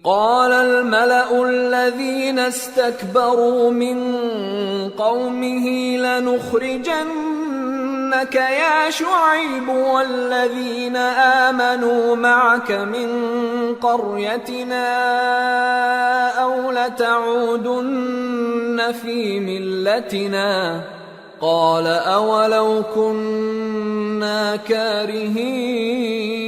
قال الملأ الذين استكبروا من قومه لنخرجنك يا شعيب والذين آمنوا معك من قريتنا أو لتعودن في ملتنا قال أولو كنا كارهين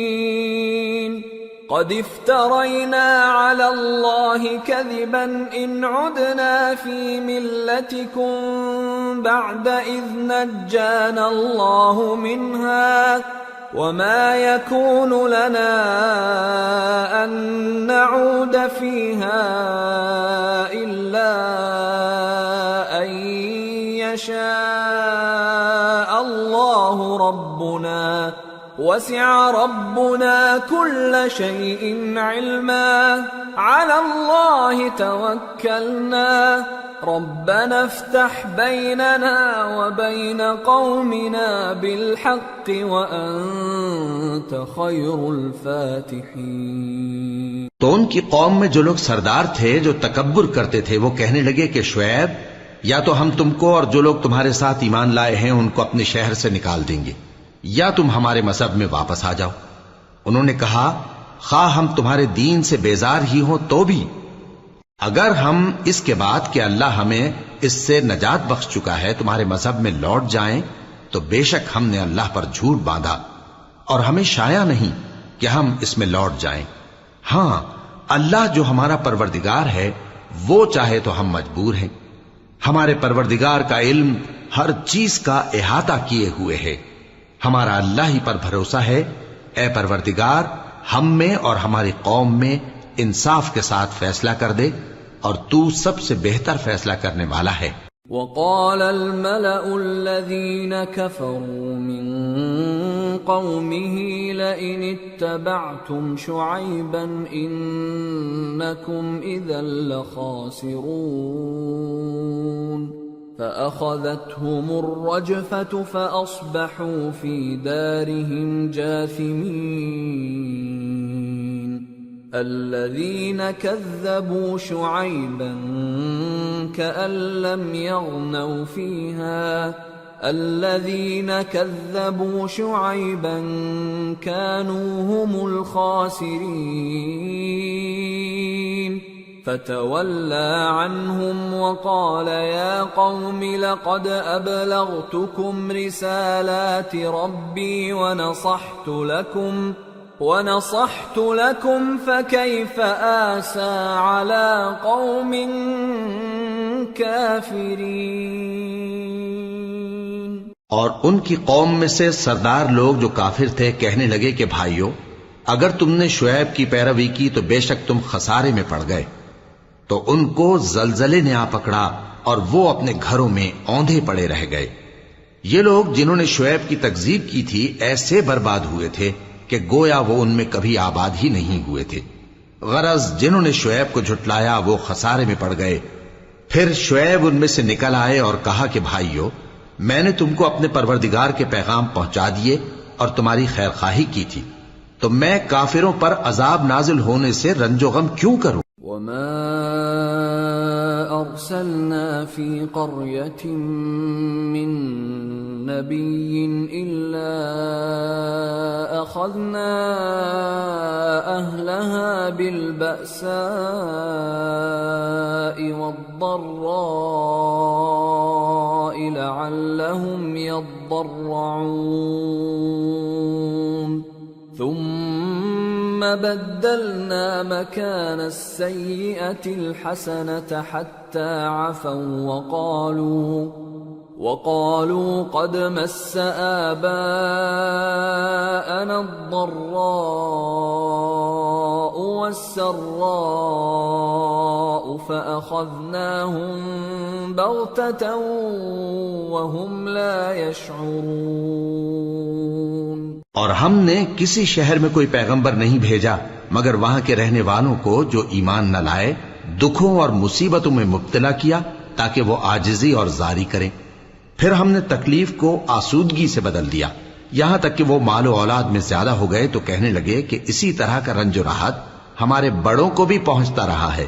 قد افترينا على الله كذبا إن عدنا في ملتكم بعد إذ نجانا الله منها وما يكون لنا أن نعود فيها إلا أن يشاء الله ربنا وسع ربنا كل شيء علما على الله توكلنا ربنا افتح بيننا وبين قومنا بالحق وأنت خير الفاتحين۔ تو ان کی قوم میں جو لوگ سردار تھے جو تکبر کرتے تھے وہ کہنے لگے کہ شعیب یا تو ہم تم کو اور جو لوگ تمہارے ساتھ ایمان لائے ہیں ان کو اپنے شہر سے نکال دیں گے یا تم ہمارے مذہب میں واپس آ جاؤ۔ انہوں نے کہا خواہ ہم تمہارے دین سے بیزار ہی ہوں تو بھی اگر ہم اس کے بعد کہ اللہ ہمیں اس سے نجات بخش چکا ہے تمہارے مذہب میں لوٹ جائیں تو بے شک ہم نے اللہ پر جھوٹ باندھا اور ہمیں شایع نہیں کہ ہم اس میں لوٹ جائیں۔ ہاں اللہ جو ہمارا پروردگار ہے وہ چاہے تو ہم مجبور ہیں۔ ہمارے پروردگار کا علم ہر چیز کا احاطہ کیے ہوئے ہے۔ ہمارا اللہ ہی پر بھروسہ ہے۔ اے پروردگار ہم میں اور ہماری قوم میں انصاف کے ساتھ فیصلہ کر دے اور تو سب سے بہتر فیصلہ کرنے والا ہے۔ وقال الملأ الذين كفروا من قومه لئن اتبعتم شعيبا إنكم إذا لخاسرون فأخذتهم الرجفة فأصبحوا في دارهم جاثمين الذين كذبوا شعيبا كأن لم يغنوا فيها الذين كذبوا شعيبا كانوا هم الخاسرين فتولى عنهم وقال يا قوم لقد أبلغتكم رسالات ربي ونصحت لكم فكيف آسى على قوم كافرين۔ اور ان کی قوم میں سے سردار لوگ جو کافر تھے کہنے لگے کہ بھائیو اگر تم نے شعیب کی پیروی کی تو بے شک تم خسارے میں پڑ گئے۔ تو ان کو زلزلے نے آ پکڑا اور وہ اپنے گھروں میں اوندھے پڑے رہ گئے۔ یہ لوگ جنہوں نے شعیب کی تکذیب کی تھی ایسے برباد ہوئے تھے کہ گویا وہ ان میں کبھی آباد ہی نہیں ہوئے تھے۔ غرض جنہوں نے شعیب کو جھٹلایا وہ خسارے میں پڑ گئے۔ پھر شعیب ان میں سے نکل آئے اور کہا کہ بھائیو میں نے تم کو اپنے پروردگار کے پیغام پہنچا دیے اور تمہاری خیر خواہی کی تھی، تو میں کافروں پر عذاب نازل ہونے سے رنج و غم کیوں کروں؟ وما أرسلنا في قرية من نبي إلا أخذنا أهلها بالبأساء والضراء لعلهم يضرعون ثم بدلنا مكان السيئة الحسنة حتى عفوا وقالوا قد مس آباءنا الضراء والسراء فأخذناهم بغتة وهم لا يشعرون۔ اور ہم نے کسی شہر میں کوئی پیغمبر نہیں بھیجا مگر وہاں کے رہنے والوں کو جو ایمان نہ لائے دکھوں اور مصیبتوں میں مبتلا کیا تاکہ وہ عاجزی اور زاری کریں۔ پھر ہم نے تکلیف کو آسودگی سے بدل دیا یہاں تک کہ وہ مال و اولاد میں زیادہ ہو گئے تو کہنے لگے کہ اسی طرح کا رنج و راحت ہمارے بڑوں کو بھی پہنچتا رہا ہے،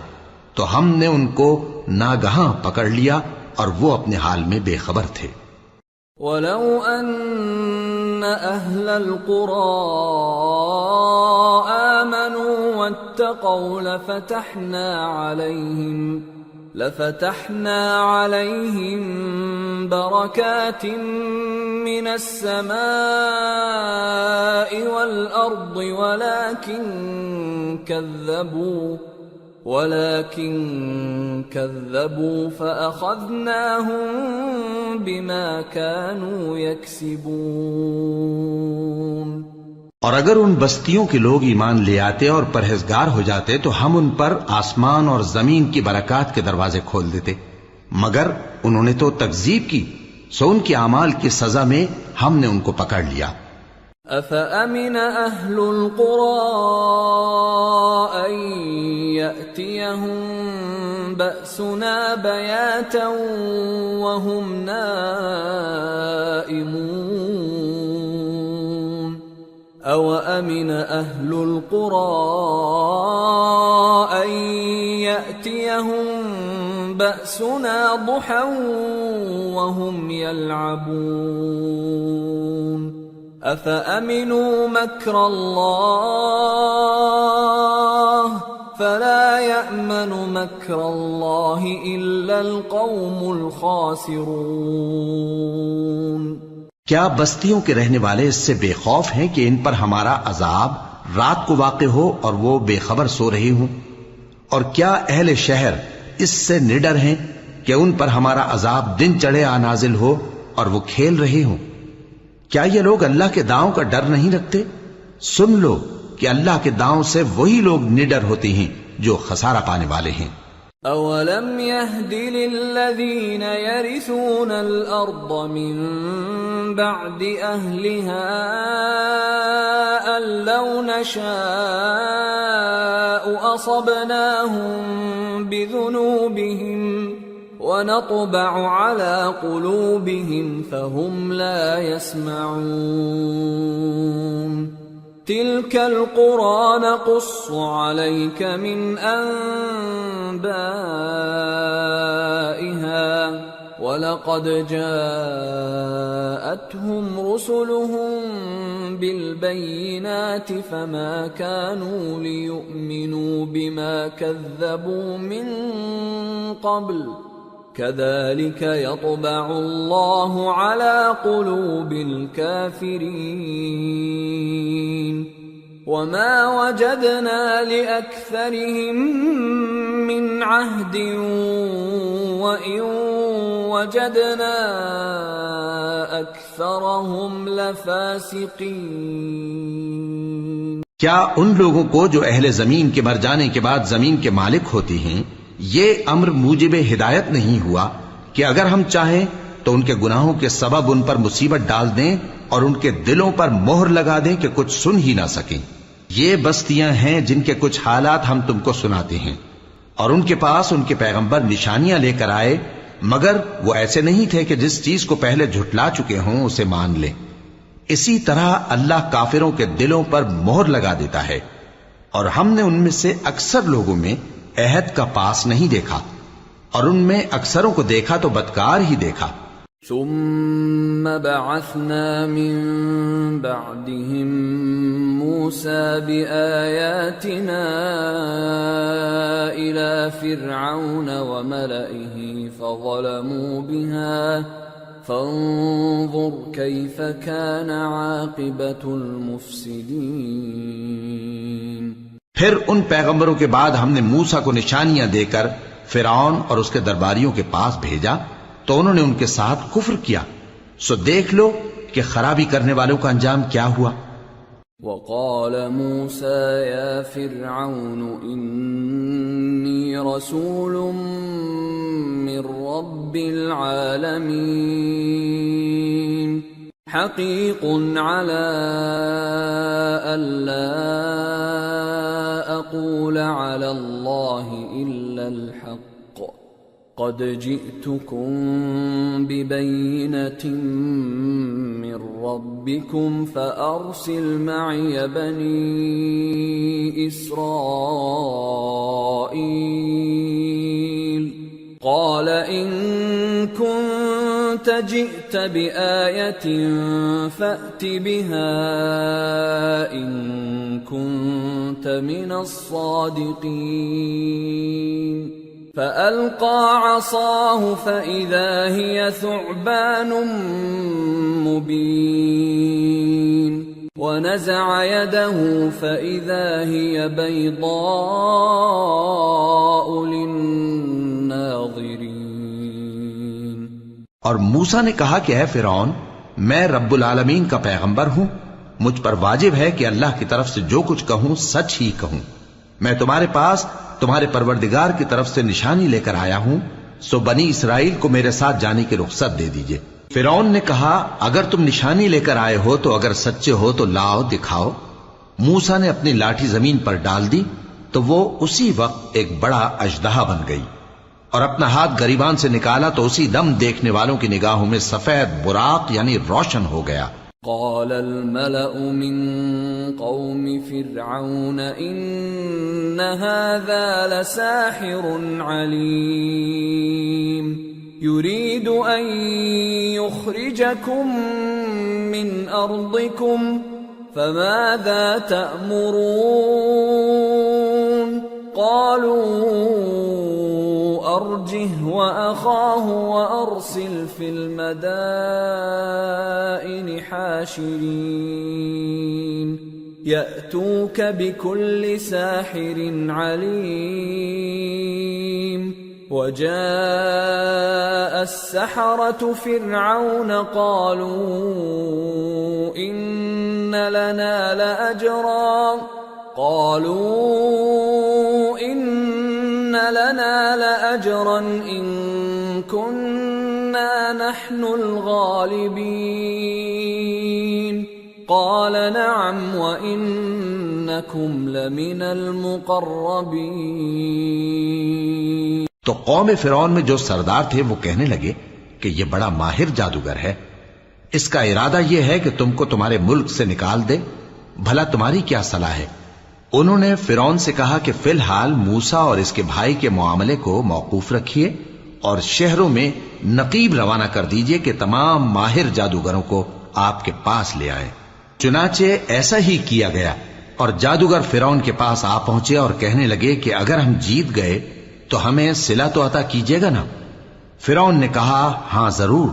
تو ہم نے ان کو ناگہاں پکڑ لیا اور وہ اپنے حال میں بے خبر تھے۔ وَلَوْ أَنَّ أَهْلَ الْقُرَىٰ آمَنُوا وَاتَّقَوْا لَفَتَحْنَا عَلَيْهِم بَرَكَاتٍ مِّنَ السَّمَاءِ وَالْأَرْضِ ولكن كذبوا فأخذناهم بما كانوا يكسبون۔ اور اگر ان بستیوں کے لوگ ایمان لے آتے اور پرہیزگار ہو جاتے تو ہم ان پر آسمان اور زمین کی برکات کے دروازے کھول دیتے، مگر انہوں نے تو تکذیب کی، سو ان کے اعمال کی سزا میں ہم نے ان کو پکڑ لیا۔ أَفَأَمِنَ أَهْلُ الْقُرَىٰ أَن يَأْتِيَهُم بَأْسُنَا بَيَاتًا وَهُمْ نَائِمُونَ أَوَأَمِنَ أَهْلُ الْقُرَىٰ أَن يَأْتِيَهُم بَأْسُنَا ضُحًى وَهُمْ يَلْعَبُونَ أَفَأَمِنُوا مَكْرَ اللَّهِ فَلَا يَأْمَنُ مَكْرَ اللَّهِ إِلَّا الْقَوْمُ الْخَاسِرُونَ۔ کیا بستیوں کے رہنے والے اس سے بے خوف ہیں کہ ان پر ہمارا عذاب رات کو واقع ہو اور وہ بے خبر سو رہے ہوں؟ اور کیا اہل شہر اس سے نڈر ہیں کہ ان پر ہمارا عذاب دن چڑھے آ نازل ہو اور وہ کھیل رہے ہوں؟ کیا یہ لوگ اللہ کے داؤں کا ڈر نہیں رکھتے؟ سن لو کہ اللہ کے داؤں سے وہی لوگ نڈر ہوتے ہیں جو خسارہ پانے والے ہیں۔ أَوَلَمْ يَهْدِ لِلَّذِينَ يَرِثُونَ الْأَرْضَ مِن بَعْدِ أَهْلِهَا أَن لَّوْ نَشَاءُ أَصَبْنَاهُم بِذُنُوبِهِمْ وَنَطْبَعُ عَلَى قُلُوبِهِمْ فَهُمْ لَا يَسْمَعُونَ تِلْكَ الْقُرَىٰ نَقُصُّ عَلَيْكَ مِنْ أَنبَائِهَا وَلَقَدْ جَاءَتْهُمْ رُسُلُهُم بِالْبَيِّنَاتِ فَمَا كَانُوا لِيُؤْمِنُوا بِمَا كَذَّبُوا مِن قَبْلُ كَذَلِكَ يَطْبَعُ اللَّهُ عَلَى قُلُوبِ الْكَافِرِينَ وَمَا وَجَدْنَا لِأَكْثَرِهِم مِّنْ عَهْدٍ وَإِن وَجَدْنَا أَكْثَرَهُمْ لَفَاسِقِينَ۔ کیا ان لوگوں کو جو اہل زمین کے مر جانے کے بعد زمین کے مالک ہوتے ہیں یہ امر موجب ہدایت نہیں ہوا کہ اگر ہم چاہیں تو ان کے گناہوں کے سبب ان پر مصیبت ڈال دیں اور ان کے دلوں پر مہر لگا دیں کہ کچھ سن ہی نہ سکیں؟ یہ بستیاں ہیں جن کے کچھ حالات ہم تم کو سناتے ہیں، اور ان کے پاس ان کے پیغمبر نشانیاں لے کر آئے، مگر وہ ایسے نہیں تھے کہ جس چیز کو پہلے جھٹلا چکے ہوں اسے مان لیں۔ اسی طرح اللہ کافروں کے دلوں پر مہر لگا دیتا ہے، اور ہم نے ان میں سے اکثر لوگوں میں عہد کا پاس نہیں دیکھا، اور ان میں اکثروں کو دیکھا تو بدکار ہی دیکھا۔ ثم بعثنا من بعدهم موسى بآياتنا إلى فرعون وملئه فظلموا بها فانظر كيف كان عاقبة المفسدين۔ پھر ان پیغمبروں کے بعد ہم نے موسیٰ کو نشانیاں دے کر فرعون اور اس کے درباریوں کے پاس بھیجا تو انہوں نے ان کے ساتھ کفر کیا، سو دیکھ لو کہ خرابی کرنے والوں کا انجام کیا ہوا۔ وقال موسى يا فرعون إني رسول من رب العالمين حقيق على ألا أقول على الله إلا الحق قد جئتكم ببينة من ربكم فأرسل معي بني إسرائيل قال إن كنت جئت بآية فأت بها إن كنت من الصادقين فألقى عصاه فإذا هي ثعبان مبين ونزع يده فإذا هي بيضاء للناظرين. اور موسیٰ نے کہا کہ اے فرعون، میں رب العالمین کا پیغمبر ہوں، مجھ پر واجب ہے کہ اللہ کی طرف سے جو کچھ کہوں سچ ہی کہوں. میں تمہارے پاس تمہارے پروردگار کی طرف سے نشانی لے کر آیا ہوں، سو بنی اسرائیل کو میرے ساتھ جانے کی رخصت دے دیجئے. فرعون نے کہا اگر تم نشانی لے کر آئے ہو تو اگر سچے ہو تو لاؤ دکھاؤ. موسیٰ نے اپنی لاٹھی زمین پر ڈال دی تو وہ اسی وقت ایک بڑا اژدہا بن گئی، اور اپنا ہاتھ گریبان سے نکالا تو اسی دم دیکھنے والوں کی نگاہوں میں سفید براق یعنی روشن ہو گیا. قال الملأ من قوم فرعون إن هذا لساحر عليم يريد أن يخرجكم من أرضكم فماذا تأمرون قالوا أرجه وأخاه وأرسل في المدائن حاشرين يأتوك بكل ساحر عليم. وجاء السحرة فرعون قالوا إن لنا لأجرا إن كنا نحن الغالبين قال نعم وإنكم لمن المقربين. تو قوم فرعون میں جو سردار تھے وہ کہنے لگے کہ یہ بڑا ماہر جادوگر ہے، اس کا ارادہ یہ ہے کہ تم کو تمہارے ملک سے نکال دے، بھلا تمہاری کیا صلاح ہے؟ انہوں نے فرعون سے کہا کہ فی الحال موسیٰ اور اس کے بھائی کے معاملے کو موقوف رکھیے اور شہروں میں نقیب روانہ کر دیجئے کہ تمام ماہر جادوگروں کو آپ کے پاس لے آئیں. چنانچہ ایسا ہی کیا گیا، اور جادوگر فرعون کے پاس آ پہنچے اور کہنے لگے کہ اگر ہم جیت گئے تو ہمیں صلہ تو عطا کیجیے گا نا؟ فرعون نے کہا ہاں ضرور،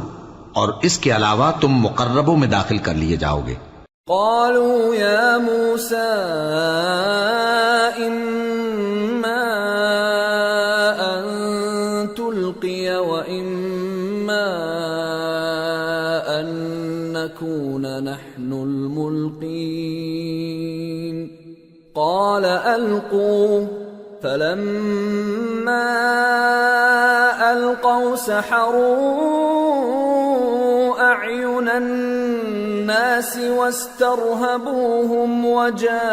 اور اس کے علاوہ تم مقربوں میں داخل کر لیے جاؤ گے. قالوا يا موسى إما أن تلقي وإما أن نكون نحن الملقين قال ألقوا فلما ألقوا سحروا أعين الناس واسترهبوهم وجاءوا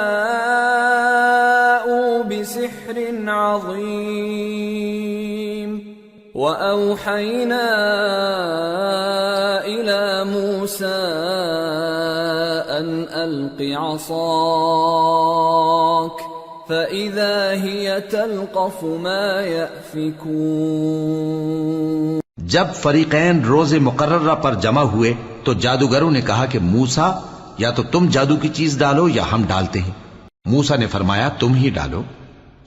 بسحر عظيم. وأوحينا إلى موسى أن ألق عصاك فإذا هي تلقف ما يأفكون. جب فریقین روز مقررہ پر جمع ہوئے تو جادوگروں نے کہا کہ موسیٰ یا تو تم جادو کی چیز ڈالو یا ہم ڈالتے ہیں. موسیٰ نے فرمایا تم ہی ڈالو.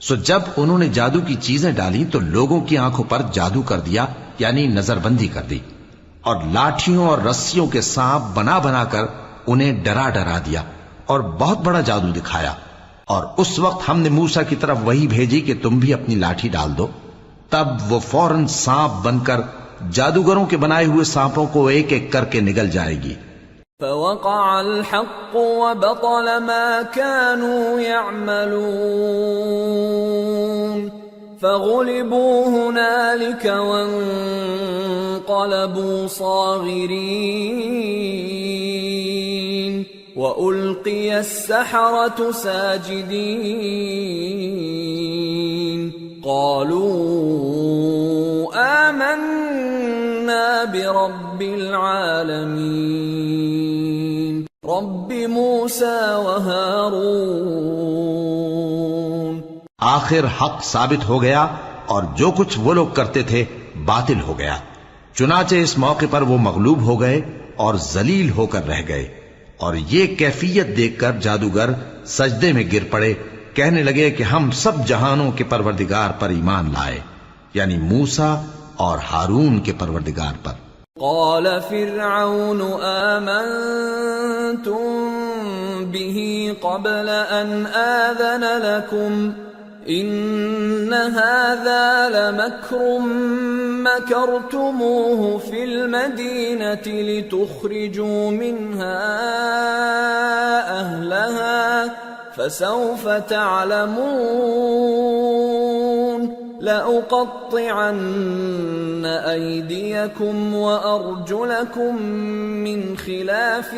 سو جب انہوں نے جادو کی چیزیں ڈالی تو لوگوں کی آنکھوں پر جادو کر دیا یعنی نظر بندی کر دی، اور لاٹھیوں اور رسیوں کے سانپ بنا بنا کر انہیں ڈرا ڈرا دیا اور بہت بڑا جادو دکھایا. اور اس وقت ہم نے موسیٰ کی طرف وہی بھیجی کہ تم بھی اپنی لاٹھی ڈال دو. تب وہ فوراً سانپ بن کر جادوگروں کے بنائے ہوئے سانپوں کو ایک ایک کر کے نگل جائے گی. فوقع الحق وبطل ما كانوا يعملون فغلبوا هنالك وانقلبوا صاغرين وألقي السحرة ساجدين قالوا رب العالمين رب موسى وهارون. آخر حق ثابت ہو گیا اور جو کچھ وہ لوگ کرتے تھے باطل ہو گیا. چنانچہ اس موقع پر وہ مغلوب ہو گئے اور ذلیل ہو کر رہ گئے، اور یہ کیفیت دیکھ کر جادوگر سجدے میں گر پڑے، کہنے لگے کہ ہم سب جہانوں کے پروردگار پر ایمان لائے، یعنی موسیٰ اور ہارون کے پروردگار پر. قال فرعون آمنتم به قبل أن آذن لكم إن هذا لمكر مكرتموه في المدينة لتخرجوا منها أهلها فسوف تعلمون لأقطعن أيديكم وأرجلكم من خلاف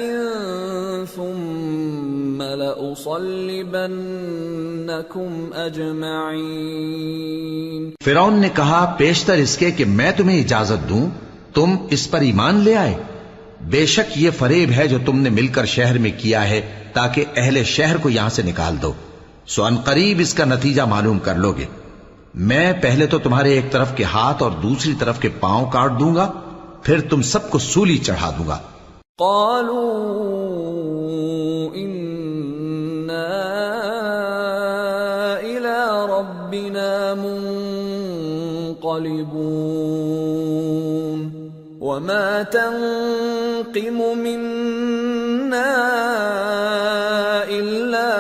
ثم لأصلبنكم أجمعين. فرعون نے کہا پیشتر اس کے کہ میں تمہیں اجازت دوں تم اس پر ایمان لے آئے. بے شک یہ فریب ہے جو تم نے مل کر شہر میں کیا ہے تاکہ اہل شہر کو یہاں سے نکال دو، سو ان قریب اس کا نتیجہ معلوم کر لو گے. میں پہلے تو تمہارے ایک طرف کے ہاتھ اور دوسری طرف کے پاؤں کاٹ دوں گا، پھر تم سب کو سولی چڑھا دوں گا. قالوا إنا إلى ربنا منقلبون وما تنقم منا إلا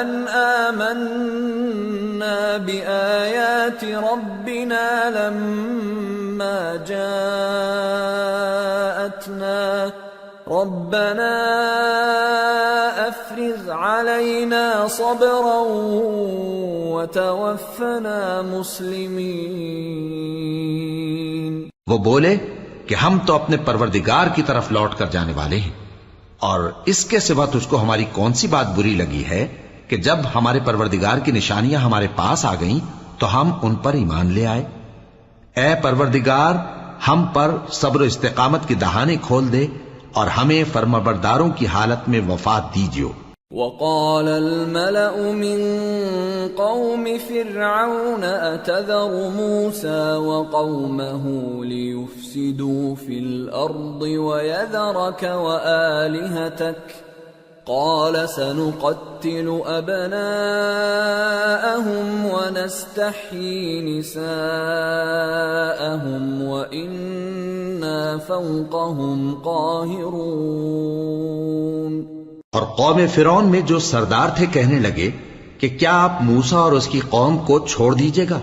أن آمنا بآيات ربنا لما جاءتنا ربنا أفرغ علينا صبرا وتوفنا مسلمين. وہ بولے کہ ہم تو اپنے پروردگار کی طرف لوٹ کر جانے والے ہیں، اور اس کے سوا تجھ کو ہماری کون سی بات بری لگی ہے کہ جب ہمارے پروردگار کی نشانیاں ہمارے پاس آ گئیں تو ہم ان پر ایمان لے آئے. اے پروردگار ہم پر صبر و استقامت کی دہانے کھول دے اور ہمیں فرمانبرداروں کی حالت میں وفات دیجیو. وقال الملأ من قوم فرعون أتذر موسى وقومه ليفسدوا في الأرض ويذرك وآلهتك قال سنقتل أبناءهم ونستحيي نساءهم وإنا فوقهم قاهرون. اور قوم فرعون میں جو سردار تھے کہنے لگے کہ کیا آپ موسیٰ اور اس کی قوم کو چھوڑ دیجیے گا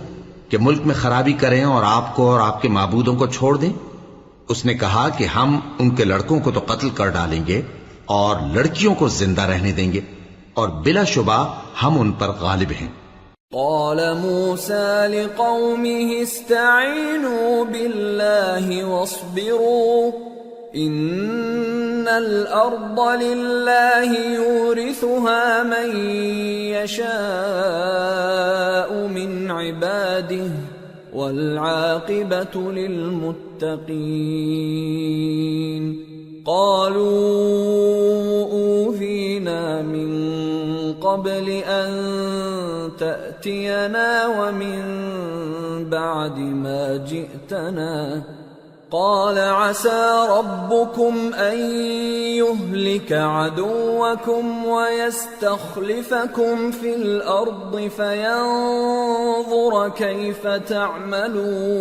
کہ ملک میں خرابی کریں اور آپ کو اور آپ کے معبودوں کو چھوڑ دیں؟ اس نے کہا کہ ہم ان کے لڑکوں کو تو قتل کر ڈالیں گے اور لڑکیوں کو زندہ رہنے دیں گے، اور بلا شبہ ہم ان پر غالب ہیں. قال موسى لقومه استعينوا بالله واصبروا إن الأرض لله يورثها من يشاء من عباده والعاقبة للمتقين. قالوا أوذينا من قبل أن تأتينا ومن بعد ما جئتنا قال عسى ربكم أن يهلك عدوكم ويستخلفكم في الأرض فينظر كيف تعملون.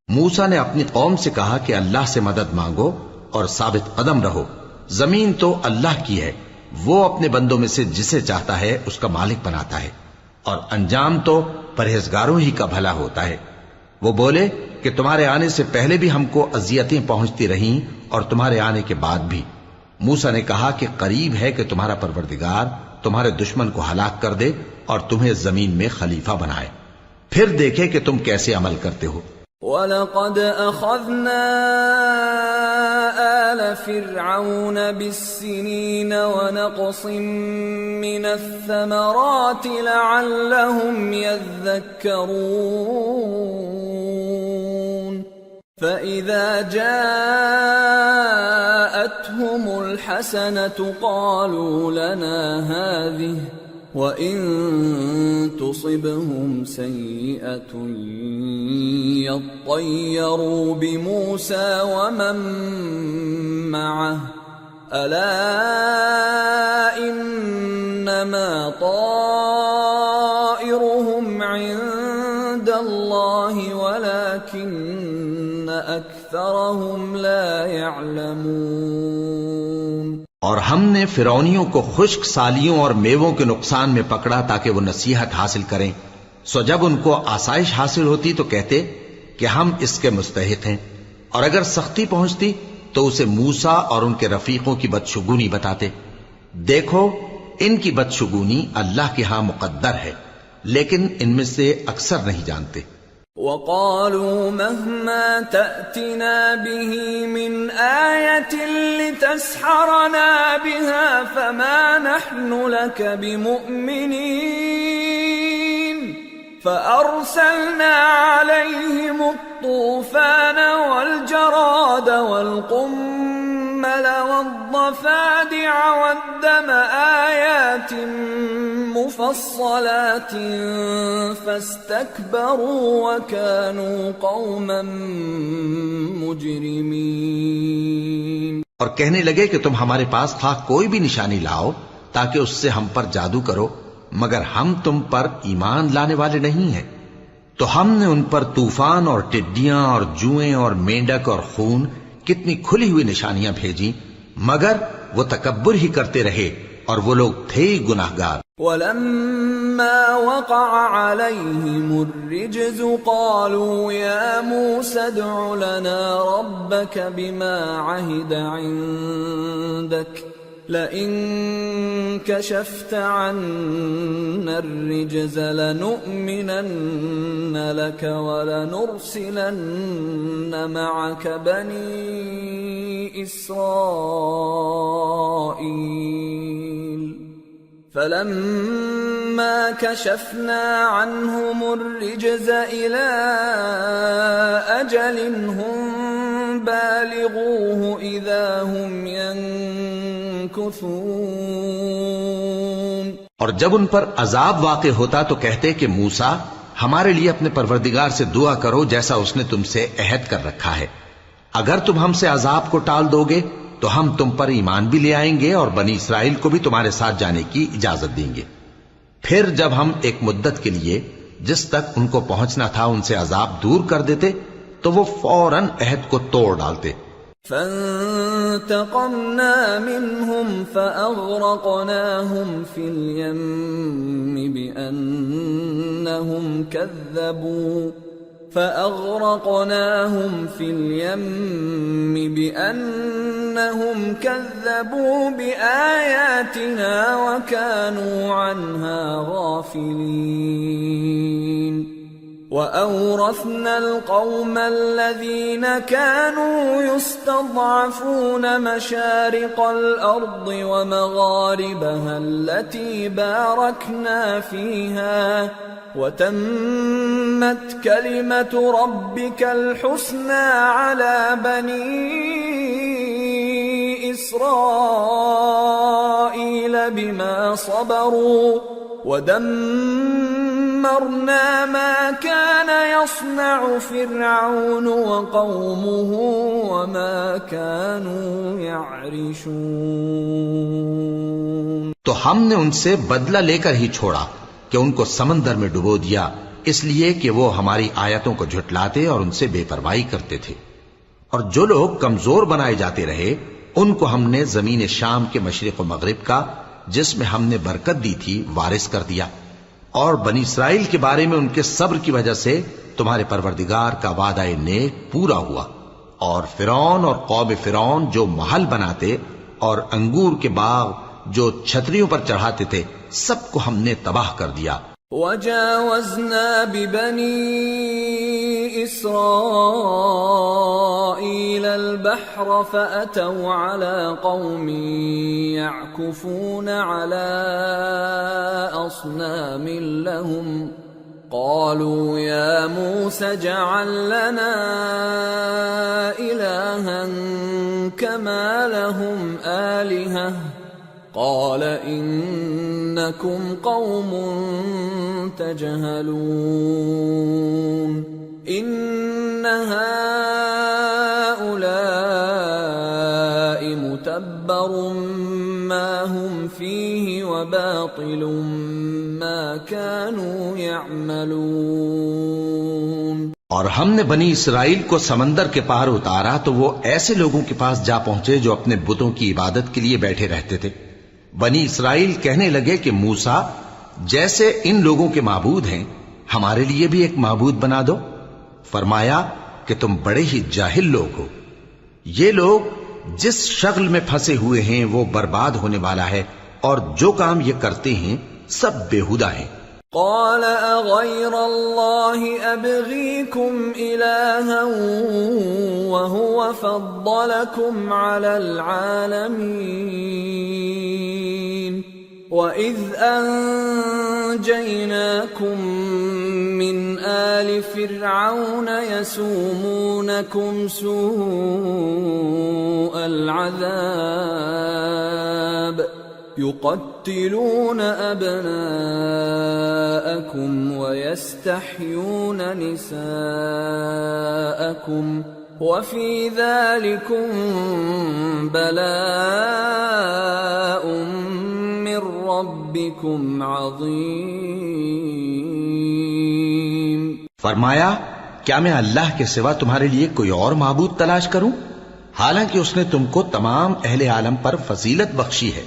موسیٰ نے اپنی قوم سے کہا کہ اللہ سے مدد مانگو اور ثابت قدم رہو. زمین تو اللہ کی ہے، وہ اپنے بندوں میں سے جسے چاہتا ہے اس کا مالک بناتا ہے، اور انجام تو پرہیزگاروں ہی کا بھلا ہوتا ہے. وہ بولے کہ تمہارے آنے سے پہلے بھی ہم کو اذیتیں پہنچتی رہیں اور تمہارے آنے کے بعد بھی. موسیٰ نے کہا کہ قریب ہے کہ تمہارا پروردگار تمہارے دشمن کو ہلاک کر دے اور تمہیں زمین میں خلیفہ بنائے، پھر دیکھے کہ تم کیسے عمل کرتے ہو. وَلَقَدْ أَخَذْنَا آلَ فِرْعَوْنَ بِالسِّنِينَ وَنَقْصٍ مِّنَ الثَّمَرَاتِ لَعَلَّهُمْ يَذَّكَّرُونَ. فَإِذَا جَاءَتْهُمُ الْحَسَنَةُ قَالُوا لَنَا هَذِهِ وَإِن تُصِبْهُمْ سَيِّئَةٌ يَطَّيَّرُوا بِمُوسَى وَمَن مَّعَهُ أَلَا إِنَّمَا طَائِرُهُمْ عِندَ اللَّهِ وَلَكِنَّ أَكْثَرَهُمْ لَا يَعْلَمُونَ۔ اور ہم نے فرعونیوں کو خشک سالیوں اور میووں کے نقصان میں پکڑا تاکہ وہ نصیحت حاصل کریں، سو جب ان کو آسائش حاصل ہوتی تو کہتے کہ ہم اس کے مستحق ہیں، اور اگر سختی پہنچتی تو اسے موسیٰ اور ان کے رفیقوں کی بدشگونی بتاتے۔ دیکھو ان کی بدشگونی اللہ کے ہاں مقدر ہے، لیکن ان میں سے اکثر نہیں جانتے۔ وَقَالُوا مَهْمَا تَأْتِنَا بِهِ مِنْ آيَةٍ لِتَسْحَرَنَا بِهَا فَمَا نَحْنُ لَكَ بِمُؤْمِنِينَ فَأَرْسَلْنَا عَلَيْهِمُ الطُّوفَانَ وَالْجَرَادَ وَالْقُمَّلَ وَالضَّفَادِعَ وَالدَّمَ آيَاتٍ مُفَصَّلَاتٍ فَاسْتَكْبَرُوا وَكَانُوا قَوْمًا مُجْرِمِينَ۔ اور کہنے لگے کہ تم ہمارے پاس خواہ کوئی بھی نشانی لاؤ تاکہ اس سے ہم پر جادو کرو، مگر ہم تم پر ایمان لانے والے نہیں ہیں۔ تو ہم نے ان پر طوفان اور ٹڈیاں اور جوئیں اور مینڈک اور خون کتنی کھلی ہوئی نشانیاں بھیجیں، مگر وہ تکبر ہی کرتے رہے اور وہ لوگ تھے گناہگار۔ وَلَمَّا وَقَعَ عَلَيْهِمُ الرِّجْزُ قَالُوا يَا مُوسَى ادْعُ لَنَا رَبَّكَ بِمَا عَهِدَ عِندَكَ لَئِن كَشَفْتَ عَنَّا الرِّجْزَ لَنُؤْمِنَنَّ لَكَ وَلَنُرْسِلَنَّ مَعَكَ بَنِي إِسْرَائِيلَ فَلَمَّا كَشَفْنَا عَنْهُمُ الرِّجْزَ إِلَى أَجَلٍ هُمْ بَالِغُوهُ إِذَا هُمْ يَنكُثُونَ۔ اور جب ان پر عذاب واقع ہوتا تو کہتے کہ موسیٰ ہمارے لیے اپنے پروردگار سے دعا کرو جیسا اس نے تم سے عہد کر رکھا ہے، اگر تم ہم سے عذاب کو ٹال دو گے تو ہم تم پر ایمان بھی لے آئیں گے اور بنی اسرائیل کو بھی تمہارے ساتھ جانے کی اجازت دیں گے۔ پھر جب ہم ایک مدت کے لیے جس تک ان کو پہنچنا تھا ان سے عذاب دور کر دیتے تو وہ فوراً عہد کو توڑ ڈالتے۔ فَانْتَقَمْنَا مِنْهُمْ فَأَغْرَقْنَاهُمْ فِي الْيَمِّ بِأَنَّهُمْ كَذَّبُوا بِآيَاتِنَا وَكَانُوا عَنْهَا غَافِلِينَ۔ وَأَوْرَثْنَا الْقَوْمَ الَّذِينَ كَانُوا يُسْتَضْعَفُونَ مَشَارِقَ الْأَرْضِ وَمَغَارِبَهَا الَّتِي بَارَكْنَا فِيهَا وَتَمَّتْ كَلِمَةُ رَبِّكَ الْحُسْنَى عَلَى بَنِي إِسْرَائِيلَ بِمَا صَبَرُوا وَدَمَّرْنَا مَا كَانَ يَصْنَعُ فِرْعَوْنُ وَقَوْمُهُ وَمَا كَانُوا يَعْرِشُونَ۔ تو ہم نے ان سے بدلہ لے کر ہی چھوڑا کہ ان کو سمندر میں ڈبو دیا، اس لیے کہ وہ ہماری آیتوں کو جھٹلاتے اور ان سے بے پرواہی کرتے تھے۔ اور جو لوگ کمزور بنائے جاتے رہے ان کو ہم نے زمین شام کے مشرق و مغرب کا جس میں ہم نے برکت دی تھی وارث کر دیا، اور بنی اسرائیل کے بارے میں ان کے صبر کی وجہ سے تمہارے پروردگار کا وعدہ نیک پورا ہوا۔ اور فرعون اور قوم فرعون جو محل بناتے اور انگور کے باغ جو چھتریوں پر چڑھاتے تھے سب کو ہم نے تباہ کر دیا۔ وَجَاوَزْنَا بِبَنِي إِسْرَائِيلَ الْبَحْرَ فَأَتَوْا عَلَى قَوْمٍ يَعْكُفُونَ عَلَى أَصْنَامٍ لَهُمْ قالوا يا موسى اجعل لنا إلها كما لهم آلهة قال إنكم قوم تجهلون إن هؤلاء متبر ما هم فيه وباطل ما كانوا يعملون۔ اور ہم نے بنی اسرائیل کو سمندر کے پار اتارا تو وہ ایسے لوگوں کے پاس جا پہنچے جو اپنے بتوں کی عبادت کے لیے بیٹھے رہتے تھے۔ بنی اسرائیل کہنے لگے کہ موسیٰ جیسے ان لوگوں کے معبود ہیں ہمارے لیے بھی ایک معبود بنا دو۔ فرمایا کہ تم بڑے ہی جاہل لوگ ہو، یہ لوگ جس شغل میں پھنسے ہوئے ہیں وہ برباد ہونے والا ہے، اور جو کام یہ کرتے ہیں سب بیہودہ ہیں۔ قال اغير الله ابغيكم الها وهو فضلكم على العالمين واذ انجيناكم من آل فرعون يسومونكم سوء العذاب يقتلون أبناءكم ويستحيون نساءكم وفي ذلكم بلاء من ربكم عظيم۔ فرمایا کیا میں اللہ کے سوا تمہارے لیے کوئی اور معبود تلاش کروں، حالانکہ اس نے تم کو تمام اہل عالم پر فضیلت بخشی ہے۔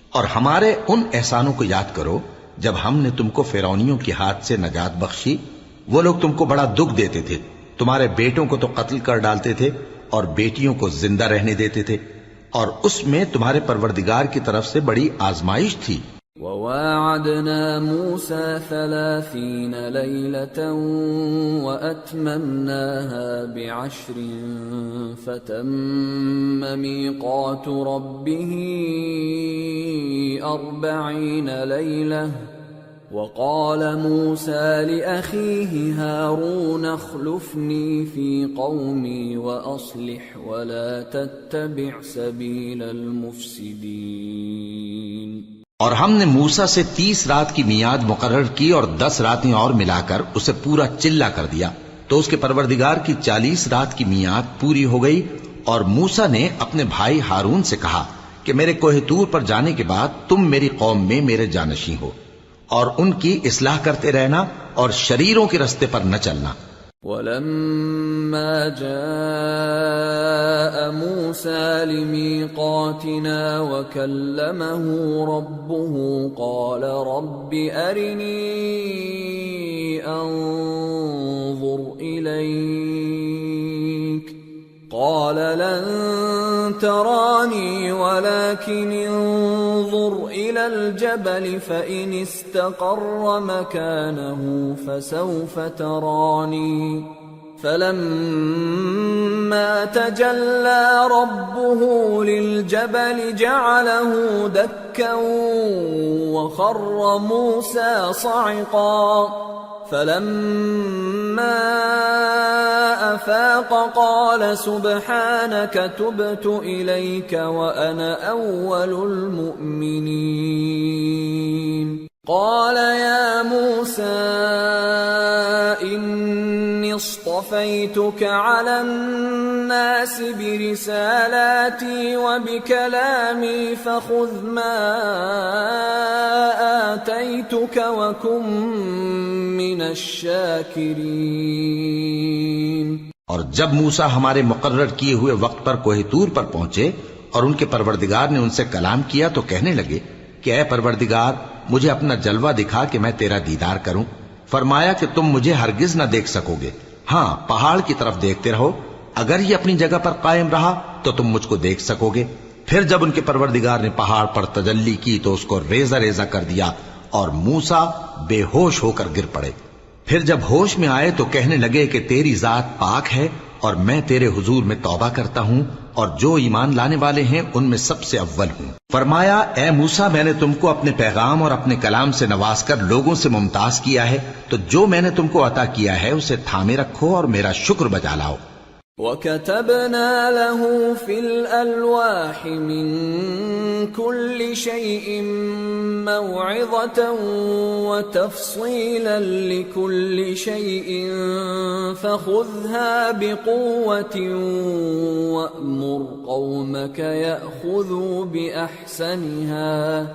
اور ہمارے ان احسانوں کو یاد کرو جب ہم نے تم کو فرعونیوں کے ہاتھ سے نجات بخشی۔ وہ لوگ تم کو بڑا دکھ دیتے تھے، تمہارے بیٹوں کو تو قتل کر ڈالتے تھے اور بیٹیوں کو زندہ رہنے دیتے تھے، اور اس میں تمہارے پروردگار کی طرف سے بڑی آزمائش تھی۔ وواعدنا موسى 30 ليلة وأتممناها ب10 فتم ميقات ربه 40 ليلة وقال موسى لأخيه هارون اخلفني في قومي وأصلح ولا تتبع سبيل المفسدين۔ اور ہم نے موسیٰ سے 30 رات کی میعاد مقرر کی اور 10 راتیں اور ملا کر اسے پورا چلہ کر دیا، تو اس کے پروردگار کی 40 رات کی میعاد پوری ہو گئی۔ اور موسیٰ نے اپنے بھائی ہارون سے کہا کہ میرے کوہ طور پر جانے کے بعد تم میری قوم میں میرے جانشین ہو، اور ان کی اصلاح کرتے رہنا اور شریروں کے رستے پر نہ چلنا۔ وَلَمَّا جَاءَ مُوسَى لِمِيقَاتِنَا وَكَلَّمَهُ رَبُّهُ قَالَ رَبِّ أَرِنِي أَنظُرْ إِلَيْكَ قَالَ لَن تَرَانِي وَلَكِنِ انظُرْ إِلَى الْجَبَلِ فَإِنِ اسْتَقَرَّ مَكَانَهُ فَسَوْفَ تَرَانِي فَلَمَّا تَجَلَّى رَبُّهُ لِلْجَبَلِ جَعَلَهُ دَكًّا وَخَرَّ مُوسَى صَعِقًا فَلَمَّا أَفَاقَ قَالَ سُبْحَانَكَ تُبْتُ إِلَيْكَ وَأَنَا أَوَّلُ الْمُؤْمِنِينَ۔ قَالَ يَا مُوسَى إِنِّي اصْطَفَيْتُكَ عَلَى النَّاسِ بِرِسَالَاتِي وَبِكَلَامِي فَخُذْ مَا آتَيْتُكَ وَكُن مِّنَ الشَّاكِرِينَ۔ اور جب موسیٰ ہمارے مقرر کیے ہوئے وقت پر کوہ طور پر پہنچے اور ان کے پروردگار نے ان سے کلام کیا تو کہنے لگے کہ اے پروردگار مجھے اپنا جلوہ دکھا کہ میں تیرا دیدار کروں۔ فرمایا کہ تم مجھے ہرگز نہ دیکھ سکو گے، ہاں پہاڑ کی طرف دیکھتے رہو، اگر یہ اپنی جگہ پر قائم رہا تو تم مجھ کو دیکھ سکو گے۔ پھر جب ان کے پروردگار نے پہاڑ پر تجلی کی تو اس کو ریزہ ریزہ کر دیا اور موسیٰ بے ہوش ہو کر گر پڑے۔ پھر جب ہوش میں آئے تو کہنے لگے کہ تیری ذات پاک ہے اور میں تیرے حضور میں توبہ کرتا ہوں اور جو ایمان لانے والے ہیں ان میں سب سے اول ہوں۔ فرمایا اے موسیٰ میں نے تم کو اپنے پیغام اور اپنے کلام سے نواز کر لوگوں سے ممتاز کیا ہے، تو جو میں نے تم کو عطا کیا ہے اسے تھامے رکھو اور میرا شکر بجا لاؤ۔ وَكَتَبْنَا لَهُ فِي الْأَلْوَاحِ مِنْ كُلِّ شَيْءٍ مَوْعِظَةً وَتَفْصِيلًا لِكُلِّ شَيْءٍ فَخُذْهَا بِقُوَّةٍ وَأْمُرْ قَوْمَكَ يَأْخُذُوا بِأَحْسَنِهَا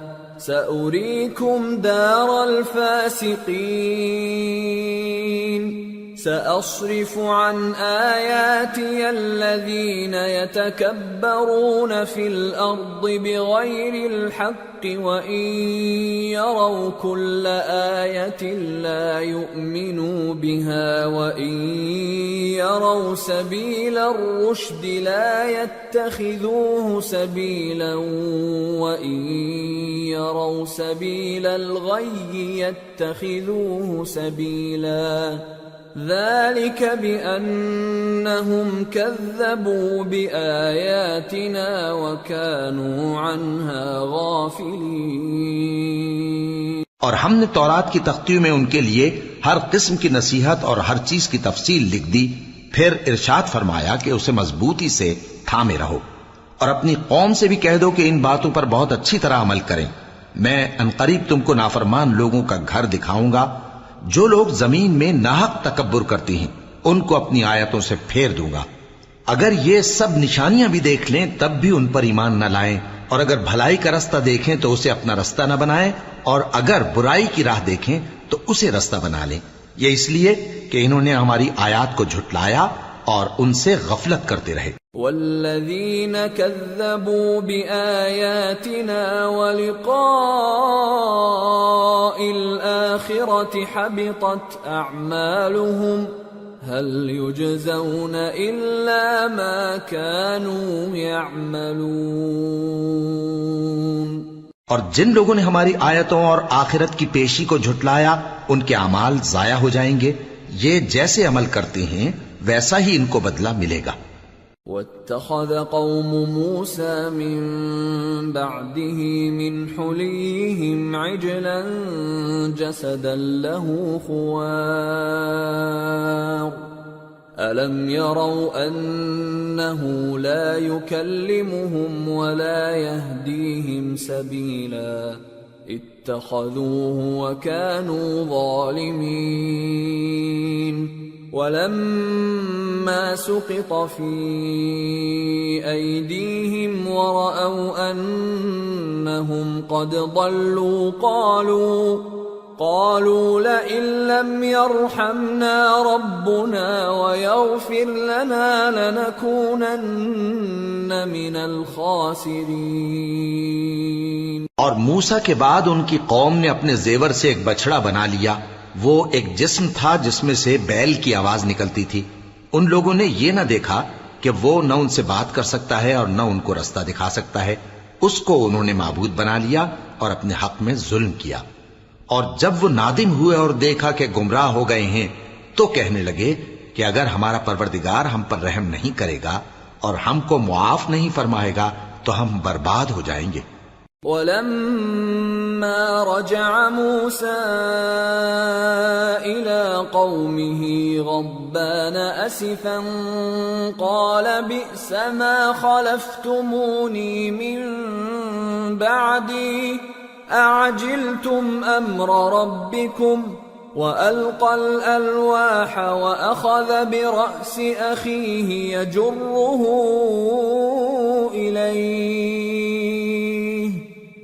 سَأُرِيكُمْ دَارَ الْفَاسِقِينَ سأصرف عن آياتي الذين يتكبرون في الأرض بغير الحق وإن يروا كل آية لا يؤمنوا بها وإن يروا سبيل الرشد لا يتخذوه سبيلا وإن يروا سبيل الغي يتخذوه سبيلا ذلك بأنهم كذبوا بآياتنا وكانوا عنها غافلين۔ اور ہم نے تورات کی تختیوں میں ان کے لیے ہر قسم کی نصیحت اور ہر چیز کی تفصیل لکھ دی، پھر ارشاد فرمایا کہ اسے مضبوطی سے تھامے رہو اور اپنی قوم سے بھی کہہ دو کہ ان باتوں پر بہت اچھی طرح عمل کریں۔ میں عنقریب تم کو نافرمان لوگوں کا گھر دکھاؤں گا۔ جو لوگ زمین میں ناحق تکبر کرتی ہیں ان کو اپنی آیتوں سے پھیر دوں گا۔ اگر یہ سب نشانیاں بھی دیکھ لیں تب بھی ان پر ایمان نہ لائیں، اور اگر بھلائی کا رستہ دیکھیں تو اسے اپنا رستہ نہ بنائیں، اور اگر برائی کی راہ دیکھیں تو اسے رستہ بنا لیں۔ یہ اس لیے کہ انہوں نے ہماری آیات کو جھٹلایا اور ان سے غفلت کرتے رہے۔ والذین کذبوا بآیاتنا ولقاء الآخرة حبطت اعمالهم هل يجزون الا ما كانوا يعملون۔ اور جن لوگوں نے ہماری آیتوں اور آخرت کی پیشی کو جھٹلایا ان کے اعمال ضائع ہو جائیں گے، یہ جیسے عمل کرتے ہیں ویسا ہی ان کو بدلہ ملے گا۔ وَاتَّخَذَ قَوْمُ مُوسَى مِن بَعْدِهِ مِنْ حُلِيِّهِمْ عِجْلًا جَسَدًا لَهُ خُوَارٌ أَلَمْ يَرَوْا أَنَّهُ لَا يُكَلِّمُهُمْ وَلَا يَهْدِيهِمْ سَبِيلًا اتَّخَذُوهُ وَكَانُوا ظَالِمِينَ۔ وَلَمَّا سُقِطَ فِي أَيْدِيهِمْ وَرَأَوْا أَنَّهُمْ قَدْ ضَلُّوا قَالُوا لَئِن لَّمْ يَرْحَمْنَا رَبُّنَا وَيَغْفِرْ لَنَا لَنَكُونَنَّ مِنَ الْخَاسِرِينَ۔ اور موسیٰ کے بعد ان کی قوم نے اپنے زیور سے ایک بچڑا بنا لیا، وہ ایک جسم تھا جس میں سے بیل کی آواز نکلتی تھی۔ ان لوگوں نے یہ نہ دیکھا کہ وہ نہ ان سے بات کر سکتا ہے اور نہ ان کو رستہ دکھا سکتا ہے، اس کو انہوں نے معبود بنا لیا اور اپنے حق میں ظلم کیا۔ اور جب وہ نادم ہوئے اور دیکھا کہ گمراہ ہو گئے ہیں تو کہنے لگے کہ اگر ہمارا پروردگار ہم پر رحم نہیں کرے گا اور ہم کو معاف نہیں فرمائے گا تو ہم برباد ہو جائیں گے۔ وَلَمَّا رَجَعَ مُوسَىٰ إِلَىٰ قَوْمِهِ غَضْبَانَ أَسِفًا قَالَ بِئْسَ مَا خَلَفْتُمُونِي مِن بَعْدِي أَعَجِلْتُمْ أَمْرَ رَبِّكُمْ وَأَلْقَى الْأَلْوَاحَ وَأَخَذَ بِرَأْسِ أَخِيهِ يَجُرُّهُ إِلَيْهِ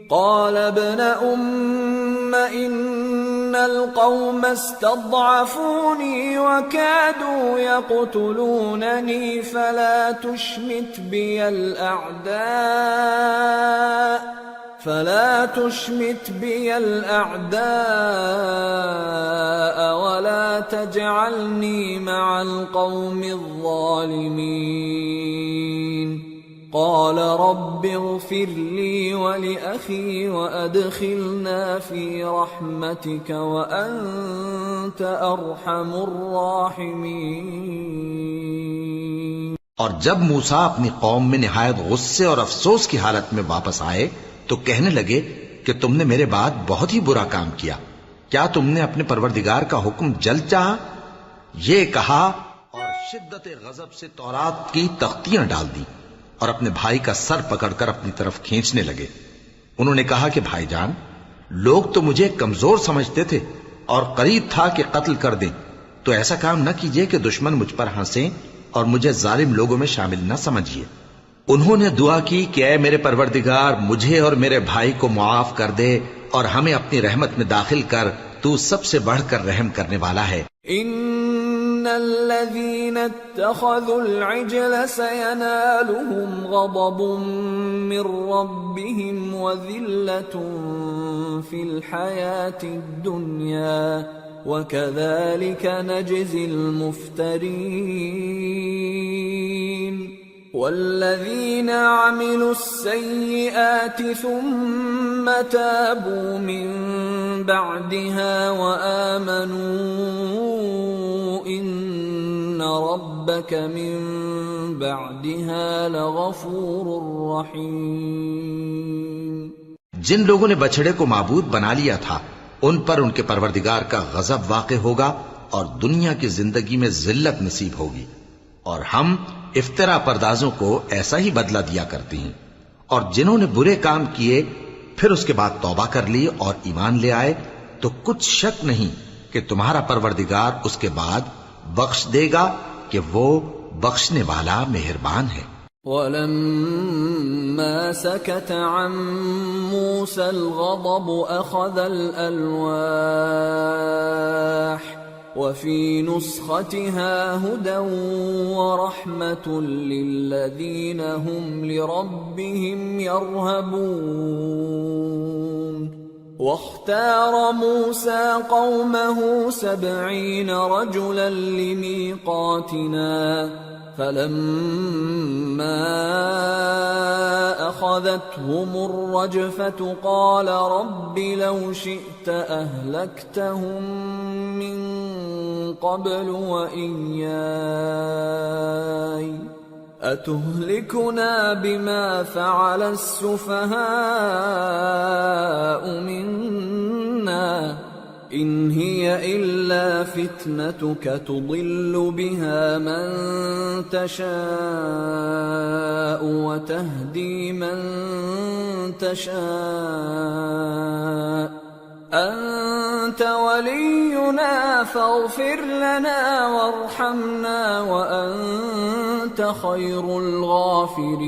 قال ابن أم إن القوم استضعفوني وكادوا يقتلونني فلا تشمت بي الأعداء ولا تجعلني مع القوم الظالمين۔ قال رب اغفر لي ولأخي وأدخلنا في رحمتك وأنت أرحم الراحمين۔ اور جب موسیٰ اپنی قوم میں نہایت غصے اور افسوس کی حالت میں واپس آئے تو کہنے لگے کہ تم نے میرے بعد بہت ہی برا کام کیا، کیا تم نے اپنے پروردگار کا حکم جلد چاہا؟ یہ کہا اور شدت غضب سے تورات کی تختیاں ڈال دی اور اپنے بھائی کا سر پکڑ کر اپنی طرف کھینچنے لگے۔ انہوں نے کہا کہ بھائی جان، لوگ تو مجھے کمزور سمجھتے تھے اور قریب تھا کہ قتل کر دیں، تو ایسا کام نہ کیجیے کہ دشمن مجھ پر ہنسیں اور مجھے ظالم لوگوں میں شامل نہ سمجھیے۔ انہوں نے دعا کی کہ اے میرے پروردگار، مجھے اور میرے بھائی کو معاف کر دے اور ہمیں اپنی رحمت میں داخل کر، تو سب سے بڑھ کر رحم کرنے والا ہے۔ ان الذين اتخذوا العجل سينالهم غضب من ربهم وذلة في الحياة الدنيا وكذلك نجزي المفترين والذين عملوا السيئات ثم تابوا من بعدها وآمنوا إن ربك من بعدها لغفور رحيم۔ جن لوگوں نے بچڑے کو معبود بنا لیا تھا ان پر ان کے پروردگار کا غضب واقع ہوگا اور دنیا کی زندگی میں ذلت نصیب ہوگی، اور ہم افترا پردازوں کو ایسا ہی بدلہ دیا کرتے ہیں۔ اور جنہوں نے برے کام کیے پھر اس کے بعد توبہ کر لی اور ایمان لے آئے تو کچھ شک نہیں کہ تمہارا پروردگار اس کے بعد بخش دے گا کہ وہ بخشنے والا مہربان ہے۔ وَلَمَّا سَكَتَ عَن مُوسَى الْغَضَبُ أَخَذَ الْأَلْوَاحَ وَفِي نُسْخَتِهَا هُدًى وَرَحْمَةٌ لِّلَّذِينَ هُمْ لِرَبِّهِمْ يَرْهَبُونَ واختار موسى قومه 70 رجلا لميقاتنا فلما أخذتهم الرجفة قال رب لو شئت أهلكتهم من قبل وإياي أتهلكنا بما فعل السفهاء منا إن هي إلا فتنتك تضل بها من تشاء وتهدي من تشاء أنت ولينا فاغفر لنا وارحمنا وأنت خير الغافرين۔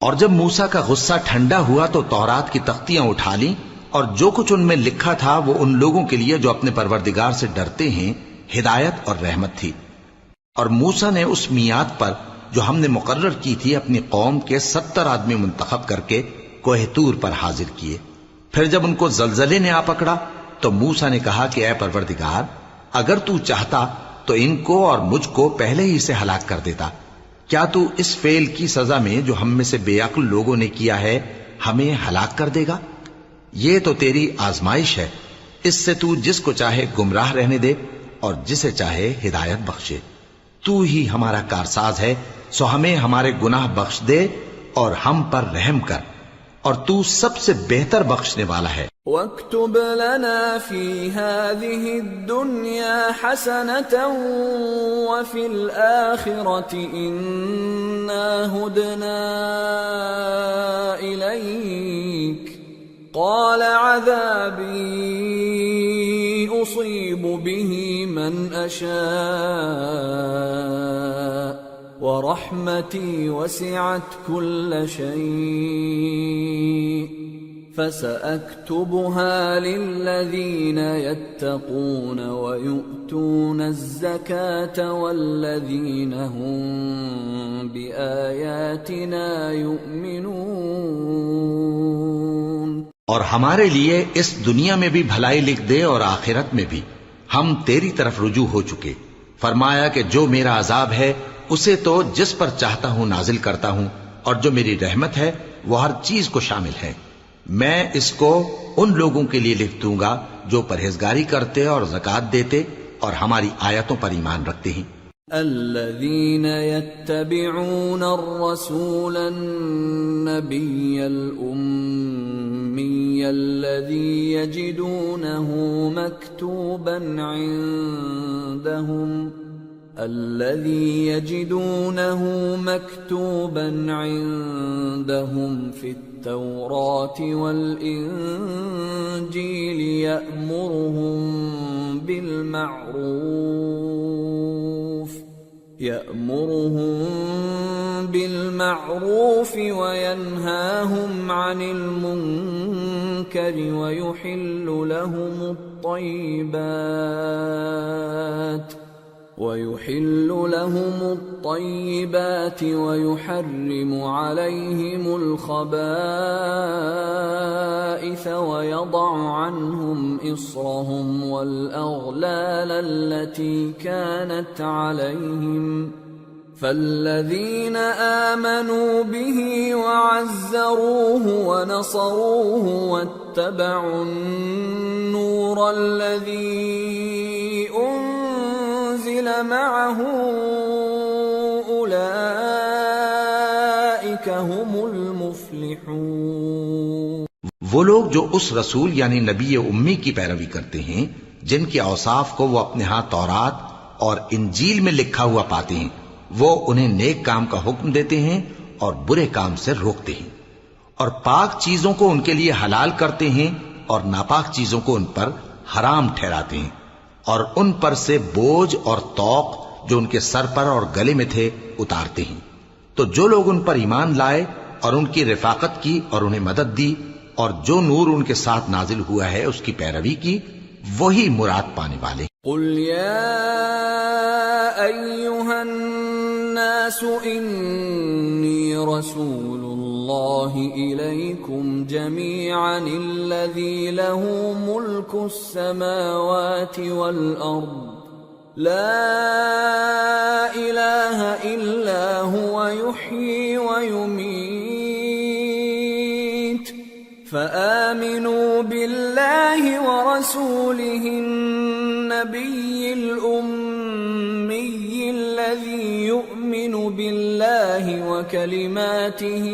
اور جب موسیٰ کا غصہ ٹھنڈا ہوا تو تورات کی تختیاں اٹھا لیں اور جو کچھ ان میں لکھا تھا وہ ان لوگوں کے لیے جو اپنے پروردگار سے ڈرتے ہیں ہدایت اور رحمت تھی۔ اور موسیٰ نے اس میعاد پر جو ہم نے مقرر کی تھی اپنی قوم کے 70 آدمی منتخب کر کے کوہ طور پر حاضر کیے۔ پھر جب ان کو زلزلے نے آ پکڑا تو موسیٰ نے کہا کہ اے پروردگار اگر تو چاہتا تو ان کو اور مجھ کو پہلے ہی سے ہلاک کر دیتا، کیا تو اس فعل کی سزا میں جو ہم میں سے بے عقل لوگوں نے کیا ہے ہمیں ہلاک کر دے گا؟ یہ تو تیری آزمائش ہے، اس سے تو جس کو چاہے گمراہ رہنے دے اور جسے چاہے ہدایت بخشے۔ تو ہی ہمارا کارساز ہے، سو ہمیں ہمارے گناہ بخش دے اور ہم پر رحم کر، اور تو سب سے بہتر بخشنے والا ہے۔ وَاكْتُبْ لَنَا فِي هَذِهِ الدُّنْيَا حَسَنَةً وَفِي الْآخِرَةِ إِنَّا هُدْنَا إِلَيْكَ قَالَ عَذَابِي أُصِيبُ بِهِ مَنْ أَشَاءُ وَرَحْمَتِي وَسِعَتْ كُلَّ شَيْءٍ فَسَأَكْتُبُهَا لِلَّذِينَ يَتَّقُونَ وَيُؤْتُونَ الزَّكَاةَ وَالَّذِينَ هُمْ بِآيَاتِنَا يُؤْمِنُونَ۔ اور ہمارے لیے اس دنیا میں بھی بھلائی لکھ دے اور آخرت میں بھی، ہم تیری طرف رجوع ہو چکے۔ فرمایا کہ جو میرا عذاب ہے اسے تو جس پر چاہتا ہوں نازل کرتا ہوں، اور جو میری رحمت ہے وہ ہر چیز کو شامل ہے۔ میں اس کو ان لوگوں کے لیے لکھ دوں گا جو پرہیزگاری کرتے اور زکوٰۃ دیتے اور ہماری آیتوں پر ایمان رکھتے ہیں۔ الذين يتبعون الرسول النبي الأمي الذي يجدونه مكتوبا عندهم في التوراة والإنجيل يأمرهم بالمعروف وينهاهم عن المنكر ويحل لهم الطيبات ويحرم عليهم الخبائث ويضع عنهم إصرهم والأغلال التي كانت عليهم فالذين آمنوا به وعزروه ونصروه واتبعوا النور الذي أنزل معه أولئك هم المفلحون۔ وہ لوگ جو اس رسول یعنی نبی امی کی پیروی کرتے ہیں جن کے اوصاف کو وہ اپنے ہاں تورات اور انجیل میں لکھا ہوا پاتے ہیں، وہ انہیں نیک کام کا حکم دیتے ہیں اور برے کام سے روکتے ہیں، اور پاک چیزوں کو ان کے لیے حلال کرتے ہیں اور ناپاک چیزوں کو ان پر حرام ٹھہراتے ہیں، اور ان پر سے بوجھ اور طوق جو ان کے سر پر اور گلے میں تھے اتارتے ہیں۔ تو جو لوگ ان پر ایمان لائے اور ان کی رفاقت کی اور انہیں مدد دی اور جو نور ان کے ساتھ نازل ہوا ہے اس کی پیروی کی، وہی مراد پانے والے۔ قل یا ایھا الناس انی رسول اللہ الیکم جمیعا الذی له ملک السماوات والارض لا الہ الا هو یحیی ویمیت فآمنوا بالله ورسوله النبي الأمي الذي يؤمن بالله وكلماته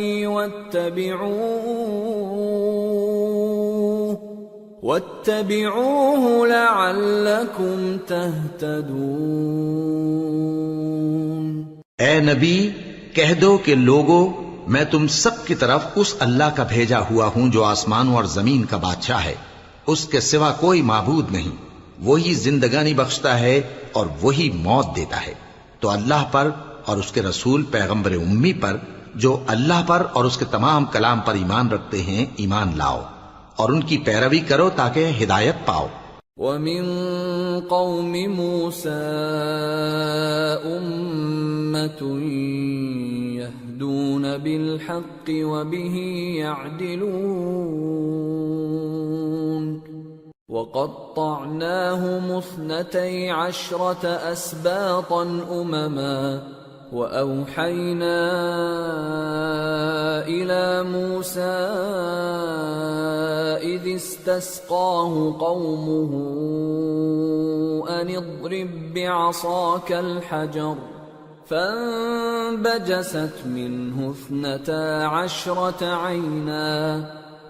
واتبعوه لعلكم تهتدون۔ اے نبی کہہ دو کہ لوگو میں تم سب کی طرف اس اللہ کا بھیجا ہوا ہوں جو آسمانوں اور زمین کا بادشاہ ہے، اس کے سوا کوئی معبود نہیں، وہی زندگانی بخشتا ہے اور وہی موت دیتا ہے، تو اللہ پر اور اس کے رسول پیغمبر امی پر جو اللہ پر اور اس کے تمام کلام پر ایمان رکھتے ہیں ایمان لاؤ اور ان کی پیروی کرو تاکہ ہدایت پاؤ۔ وَمِن قَوْمِ مُوسَىٰ أُمَّةٌ يَهْدُونَ بِالْحَقِّ وَبِهِ يَعْدِلُونَ وَقَطَّعْنَاهُمُ 12 أَسْبَاطًا أُمَمًا وَأَوْحَيْنَا إِلَى مُوسَىٰ إِذِ اسْتَسْقَاهُ قَوْمُهُ أَنِ اضْرِب بِّعَصَاكَ الْحَجَرَ فَانبَجَسَتْ مِنْهُ 12 عَيْنًا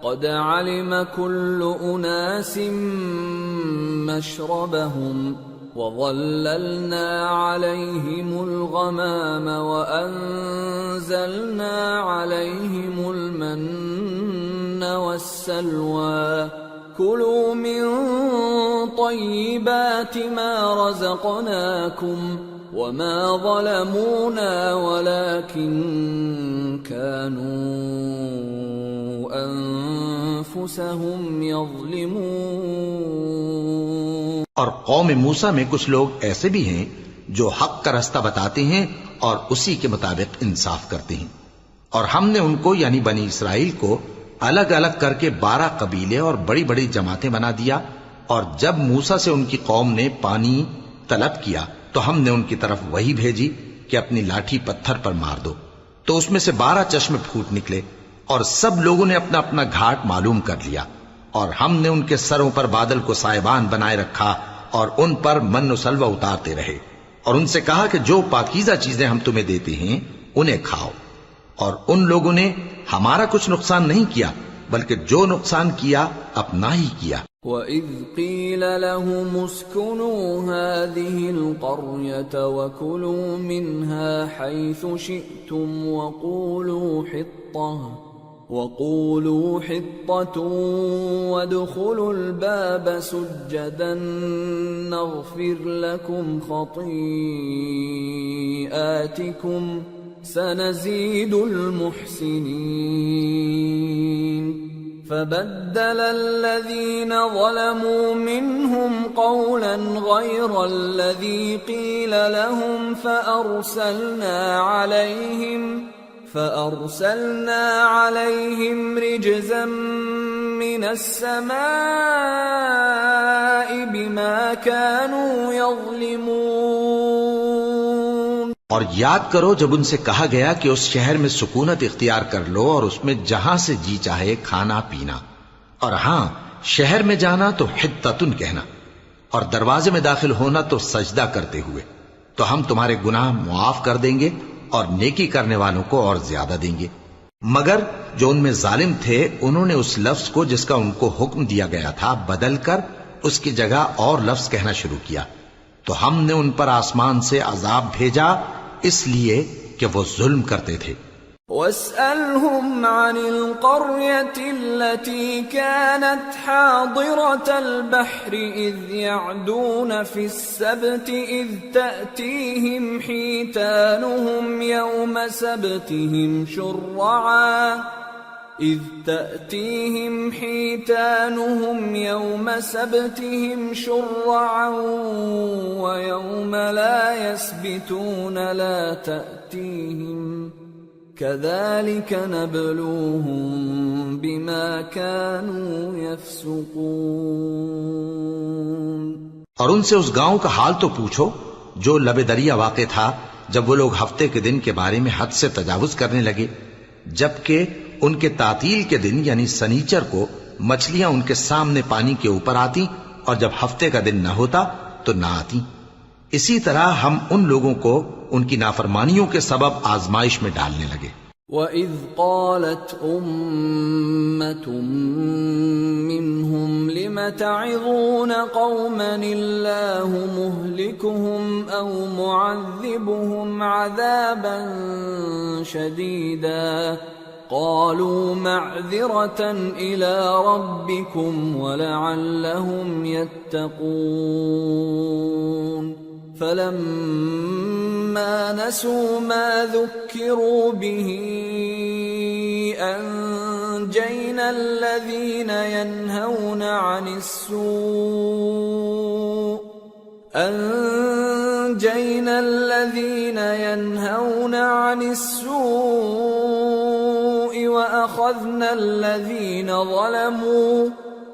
قَدْ عَلِمَ كُلُّ أُنَاسٍ مَّشْرَبَهُمْ وَظَلَّلْنَا عَلَيْهِمُ الْغَمَامَ وَأَنزَلْنَا عَلَيْهِمُ الْمَنَّ وَالسَّلْوَىٰ كُلُوا مِن طَيِّبَاتِ مَا رَزَقْنَاكُمْ وَمَا ظَلَمُونَا وَلَٰكِن كَانُوا أَنفُسَهُمْ يَظْلِمُونَ۔ اور قوم موسیٰ میں کچھ لوگ ایسے بھی ہیں جو حق کا رستہ بتاتے ہیں اور اسی کے مطابق انصاف کرتے ہیں، اور ہم نے ان کو یعنی بنی اسرائیل کو الگ الگ کر کے 12 قبیلے اور بڑی بڑی جماعتیں بنا دیا، اور جب موسیٰ سے ان کی قوم نے پانی طلب کیا تو ہم نے ان کی طرف وہی بھیجی کہ اپنی لاٹھی پتھر پر مار دو، تو اس میں سے 12 چشمے پھوٹ نکلے، اور سب لوگوں نے اپنا اپنا گھاٹ معلوم کر لیا، اور ہم نے ان کے سروں پر بادل کو سائبان بنائے رکھا اور ان پر من و سلوہ اتارتے رہے، اور ان سے کہا کہ جو پاکیزہ چیزیں ہم تمہیں دیتے ہیں انہیں کھاؤ، اور ان لوگوں نے ہمارا کچھ نقصان نہیں کیا بلکہ جو نقصان کیا اپنا ہی کیا۔ وَإِذْ قِيلَ لَهُمُ اسْكُنُوا هَٰذِهِ الْقَرْيَةَ وَكُلُوا مِنْهَا حَيْثُ شِئْتُمْ وَقُولُوا حِطَّةٌ وَادْخُلُوا الْبَابَ سُجَّدًا نَّغْفِرْ لَكُمْ خَطِيئَاتِكُمْ سَنَزِيدُ الْمُحْسِنِينَ فبدل الذين ظلموا منهم قولا غير الذي قيل لهم فأرسلنا عليهم رجزا من السماء بما كانوا يظلمون۔ اور یاد کرو جب ان سے کہا گیا کہ اس شہر میں سکونت اختیار کر لو اور اس میں جہاں سے جی چاہے کھانا پینا، اور ہاں شہر میں جانا تو حطتن کہنا، اور دروازے میں داخل ہونا تو سجدہ کرتے ہوئے، تو ہم تمہارے گناہ معاف کر دیں گے اور نیکی کرنے والوں کو اور زیادہ دیں گے۔ مگر جو ان میں ظالم تھے انہوں نے اس لفظ کو جس کا ان کو حکم دیا گیا تھا بدل کر اس کی جگہ اور لفظ کہنا شروع کیا، تو ہم نے ان پر آسمان سے عذاب بھیجا اس لیے کہ وہ ظلم کرتے تھے۔ وَاسْأَلْهُمْ عَنِ الْقَرْيَةِ الَّتِي كَانَتْ حَاضِرَةَ الْبَحْرِ إِذْ يَعْدُونَ فِي السَّبْتِ إِذْ تَأْتِيهِمْ حِيتَانُهُمْ يَوْمَ سَبْتِهِمْ شُرَّعًا وَيَوْمَ لَا يَسْبِتُونَ لَا تَأْتِيهِمْ كَذَلِكَ نَبْلُوهُمْ بِمَا كَانُوا يَفْسُقُونَ۔ اور ان سے اس گاؤں کا حال تو پوچھو جو لب دریا واقع تھا جب وہ لوگ ہفتے کے دن کے بارے میں حد سے تجاوز کرنے لگے، جبکہ ان کے تعطیل کے دن یعنی سنیچر کو مچھلیاں ان کے سامنے پانی کے اوپر آتی اور جب ہفتے کا دن نہ ہوتا تو نہ آتی۔ اسی طرح ہم ان لوگوں کو ان کی نافرمانیوں کے سبب آزمائش میں ڈالنے لگے۔ وَإِذْ قَالَتْ أُمَّةٌ مِّنْهُمْ لِمَ تَعِظُونَ قَوْمًا اللَّهُ مُهْلِكُهُمْ أَوْ مُعَذِّبُهُمْ عَذَابًا شَدِيدًا قَالُوا مَعْذِرَةً إِلَىٰ رَبِّكُمْ وَلَعَلَّهُمْ يَتَّقُونَ فَلَمَّا نَسُوا مَا ذُكِّرُوا بِهِ أَنجَيْنَا الَّذِينَ يَنْهَوْنَ عَنِ السُّوءِ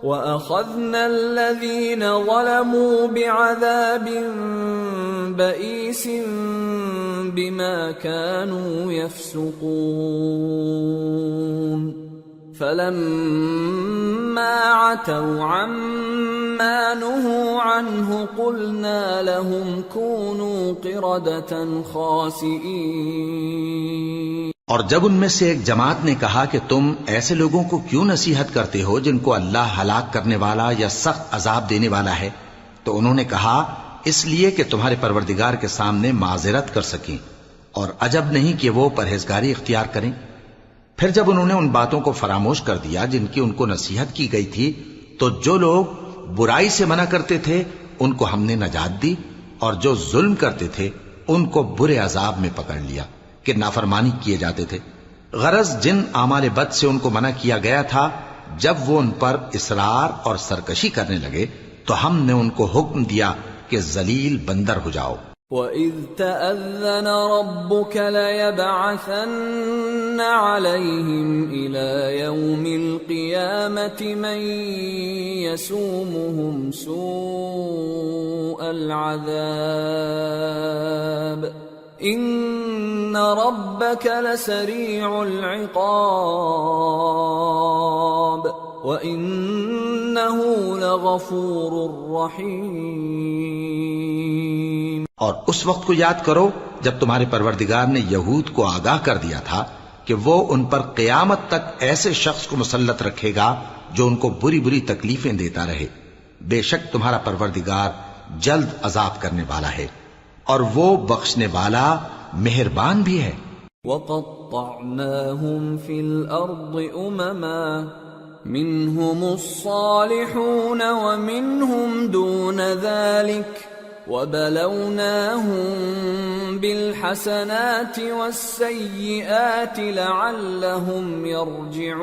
وَأَخَذْنَا الَّذِينَ ظَلَمُوا بِعَذَابٍ بَئِيسٍ بِمَا كَانُوا يَفْسُقُونَ فَلَمَّا عَتَوْا عَمَّا نُهُوا عَنْهُ قُلْنَا لَهُمْ كُونُوا قِرَدَةً خَاسِئِينَ۔ اور جب ان میں سے ایک جماعت نے کہا کہ تم ایسے لوگوں کو کیوں نصیحت کرتے ہو جن کو اللہ ہلاک کرنے والا یا سخت عذاب دینے والا ہے، تو انہوں نے کہا اس لیے کہ تمہارے پروردگار کے سامنے معذرت کر سکیں، اور عجب نہیں کہ وہ پرہیزگاری اختیار کریں۔ پھر جب انہوں نے ان باتوں کو فراموش کر دیا جن کی ان کو نصیحت کی گئی تھی، تو جو لوگ برائی سے منع کرتے تھے ان کو ہم نے نجات دی، اور جو ظلم کرتے تھے ان کو برے عذاب میں پکڑ لیا کہ نافرمانی کیے جاتے تھے۔ غرض جن اعمال بد سے ان کو منع کیا گیا تھا، جب وہ ان پر اصرار اور سرکشی کرنے لگے تو ہم نے ان کو حکم دیا کہ ذلیل بندر ہو جاؤ۔ وَإِذْ تَأَذَّنَ رَبُّكَ لَيَبْعَثَنَّ عَلَيْهِمْ إِلَى يَوْمِ الْقِيَامَةِ مَنْ يَسُومُهُمْ سُوءَ الْعَذَابِ إِنَّ رَبَّكَ لَسَرِيعُ الْعِقَابِ وَإِنَّهُ لَغَفُورٌ رَّحِيمٌ۔ اور اس وقت کو یاد کرو جب تمہارے پروردگار نے یہود کو آگاہ کر دیا تھا کہ وہ ان پر قیامت تک ایسے شخص کو مسلط رکھے گا جو ان کو بری بری تکلیفیں دیتا رہے. بے شک تمہارا پروردگار جلد عذاب کرنے والا ہے اور وہ بخشنے والا مہربان بھی ہے. وَقَطَّعْنَاهُمْ فِي الْأَرْضِ أُمَمًا مِّنْهُمُ الصَّالِحُونَ وَمِنْهُمْ دُونَ ذَلِكَ وَبَلَوْنَاهُمْ بِالْحَسَنَاتِ وَالسَّيِّئَاتِ لَعَلَّهُمْ يَرْجِعُونَ.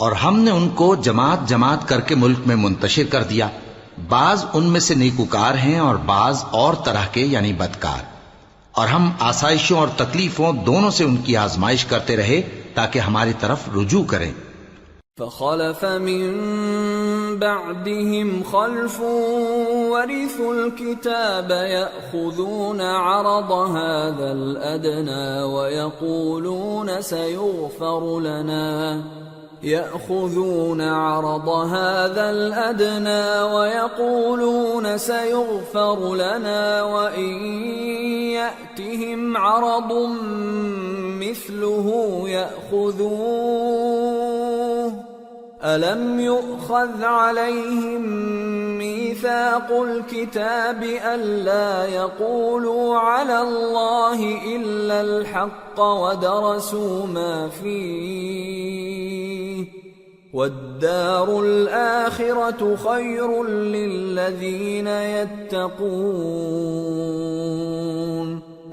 اور ہم نے ان کو جماعت جماعت کر کے ملک میں منتشر کر دیا. بعض ان میں سے نیکوکار ہیں اور بعض اور طرح کے یعنی بدکار. اور ہم آسائشوں اور تکلیفوں دونوں سے ان کی آزمائش کرتے رہے تاکہ ہماری طرف رجوع کریں. فخلف من بعدهم خلف ورثوا الكتاب يأخذون عرض هذا الأدنى ويقولون سيغفر لنا يأخذون عرض هذا الأدنى ويقولون سيغفر لنا وإن يأتهم عرض مثله يأخذوه ألم يؤخذ عليهم ميثاق الكتاب ألا يقولوا على الله إلا الحق ودرسوا ما فيه والدار الآخرة خير للذين يتقون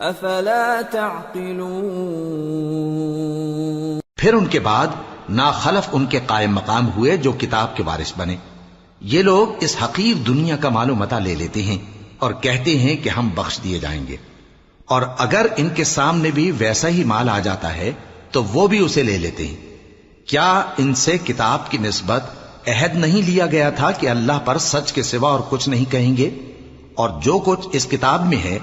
أفلا تعقلون. پھر ان کے بعد ناخلف ان کے قائم مقام ہوئے جو کتاب کے وارث بنے. یہ لوگ اس حقیر دنیا کا مال و متاع لے لیتے ہیں اور کہتے ہیں کہ ہم بخش دیے جائیں گے، اور اگر ان کے سامنے بھی ویسا ہی مال آ جاتا ہے تو وہ بھی اسے لے لیتے ہیں. کیا ان سے کتاب کی نسبت عہد نہیں لیا گیا تھا کہ اللہ پر سچ کے سوا اور کچھ نہیں کہیں گے؟ اور جو کچھ اس کتاب میں ہے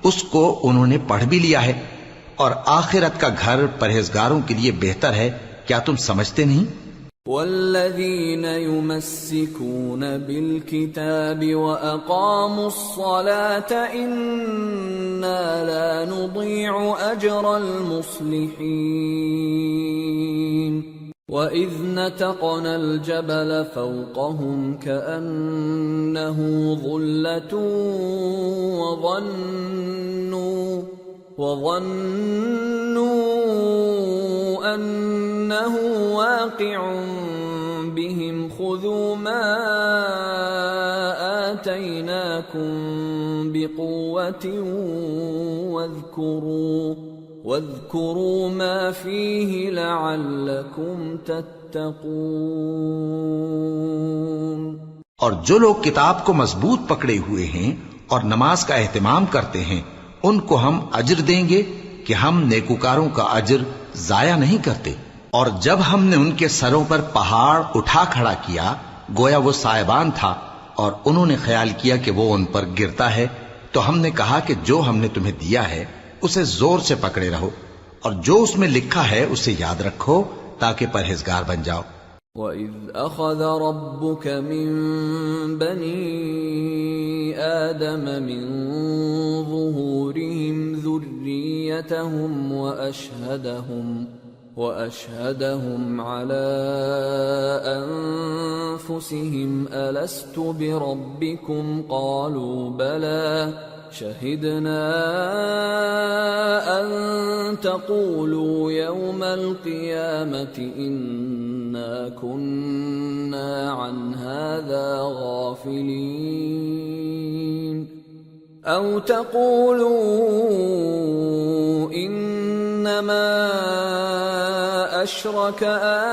اس کو انہوں نے پڑھ بھی لیا ہے، اور آخرت کا گھر پرہیزگاروں کے لیے بہتر ہے. کیا تم سمجھتے نہیں؟ والذین یمسکون بالکتاب وأقاموا الصلاة انا لا نضيع اجر المصلحین وَإِذْ نَتَقْنَا الْجَبَلَ فَوْقَهُمْ كَأَنَّهُ ظُلَّةٌ وَظَنُّوا أَنَّهُ واقع بهم خذوا ما آتيناكم بقوة واذكروا ما فيه لعلكم تتقون. اور جو لوگ کتاب کو مضبوط پکڑے ہوئے ہیں اور نماز کا اہتمام کرتے ہیں ان کو ہم اجر دیں گے کہ ہم نیکوکاروں کا اجر ضائع نہیں کرتے. اور جب ہم نے ان کے سروں پر پہاڑ اٹھا کھڑا کیا گویا وہ سائبان تھا اور انہوں نے خیال کیا کہ وہ ان پر گرتا ہے، تو ہم نے کہا کہ جو ہم نے تمہیں دیا ہے اسے زور سے پکڑے رہو اور جو اس میں لکھا ہے اسے یاد رکھو تاکہ پرہیزگار بن جاؤ. وَإِذْ أَخَذَ رَبُّكَ مِن بَنِي آدَمَ مِن ظُهُورِهِمْ ذُرِّيَّتَهُمْ وَأَشْهَدَهُمْ عَلَىٰ أَنفُسِهِمْ أَلَسْتُ بِرَبِّكُمْ قَالُوا بَلَىٰ شَهِدْنَا أَن تَقُولُوا يَوْمَ الْقِيَامَةِ إِنَّا كُنَّا عَنْ هَٰذَا غَافِلِينَ أَوْ تَقُولُوا إِنَّمَا أَشْرَكَ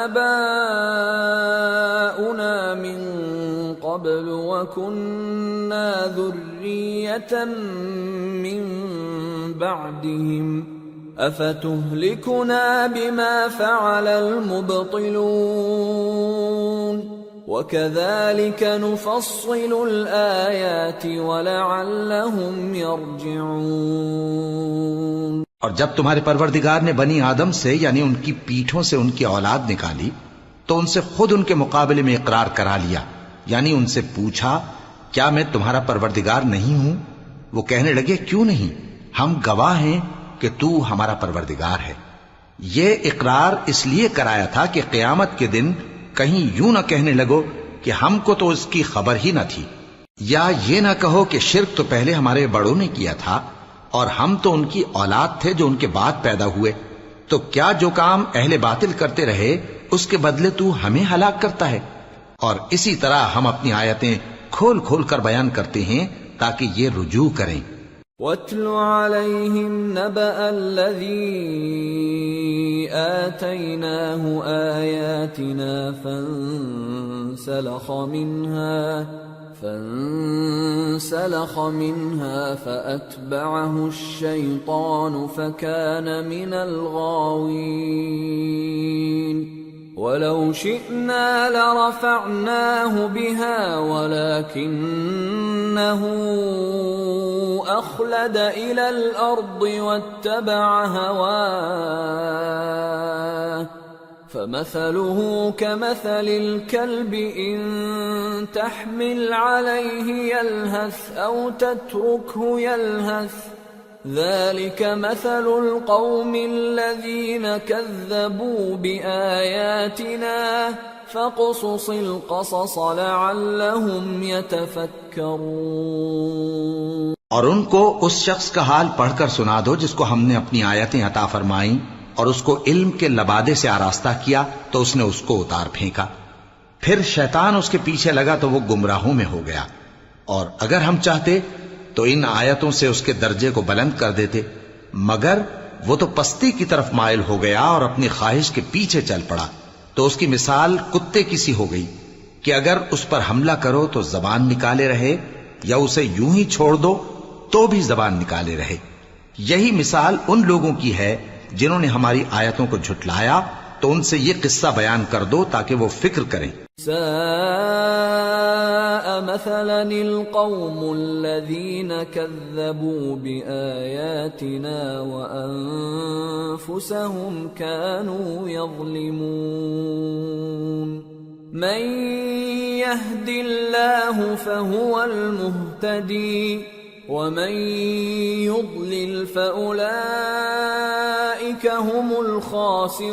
آبَاؤُنَا مِن قَبْلُ وَكُنَّا ذُرِّيَّةً مِّن بَعْدِهِمْ أَفَتُهْلِكُنَا بِمَا فَعَلَ الْمُبْطِلُونَ وَكَذَلِكَ نُفَصِّلُ الْآيَاتِ وَلَعَلَّهُمْ يَرْجِعُونَ. اور جب تمہارے پروردگار نے بنی آدم سے یعنی ان کی پیٹھوں سے ان کی اولاد نکالی تو ان سے خود ان کے مقابلے میں اقرار کرا لیا، یعنی ان سے پوچھا کیا میں تمہارا پروردگار نہیں ہوں؟ وہ کہنے لگے کیوں نہیں، ہم گواہ ہیں کہ تو ہمارا پروردگار ہے۔ یہ اقرار اس لیے کرایا تھا کہ قیامت کے دن کہیں یوں نہ کہنے لگو کہ ہم کو تو اس کی خبر ہی نہ تھی، یا یہ نہ کہو کہ شرک تو پہلے ہمارے بڑوں نے کیا تھا اور ہم تو ان کی اولاد تھے جو ان کے بعد پیدا ہوئے، تو کیا جو کام اہل باطل کرتے رہے اس کے بدلے تو ہمیں ہلاک کرتا ہے؟ اور اسی طرح ہم اپنی آیتیں کھول کھول کر بیان کرتے ہیں تاکہ یہ رجوع کریں۔ وَاتْلُ عَلَيْهِمْ نَبَأَ الَّذِي آتَيْنَاهُ آيَاتِنَا فانسلخ منها فأتبعه الشيطان فكان من الغاوين ولو شئنا لرفعناه بها ولكنه أخلد إلى الأرض واتبع هواه فمثله كمثل الكلب إن تحمل عليه يلهث أو تتركه يلهث ذلك مثل القوم الذين كذبوا بآياتنا فاقصص القصص لعلهم يتفكرون۔ اور ان کو اس شخص کا حال پڑھ کر سنا دو جس کو ہم نے اپنی آیتیں عطا فرمائیں اور اس کو علم کے لبادے سے آراستہ کیا تو اس نے اس کو اتار پھینکا، پھر شیطان اس کے پیچھے لگا تو وہ گمراہوں میں ہو گیا، اور اگر ہم چاہتے تو ان آیتوں سے اس کے درجے کو بلند کر دیتے، مگر وہ تو پستی کی طرف مائل ہو گیا اور اپنی خواہش کے پیچھے چل پڑا، تو اس کی مثال کتے کی سی ہو گئی کہ اگر اس پر حملہ کرو تو زبان نکالے رہے، یا اسے یوں ہی چھوڑ دو تو بھی زبان نکالے رہے۔ یہی مثال ان لوگوں کی ہے جنہوں نے ہماری آیتوں کو جھٹلایا، تو ان سے یہ قصہ بیان کر دو تاکہ وہ فکر کریں۔ ساء مثلا القوم الذين كذبوا بآياتنا وأنفسهم كانوا يظلمون من يهد الله فهو المهتدي ومن يضلل فأولئك هم الخاسرون۔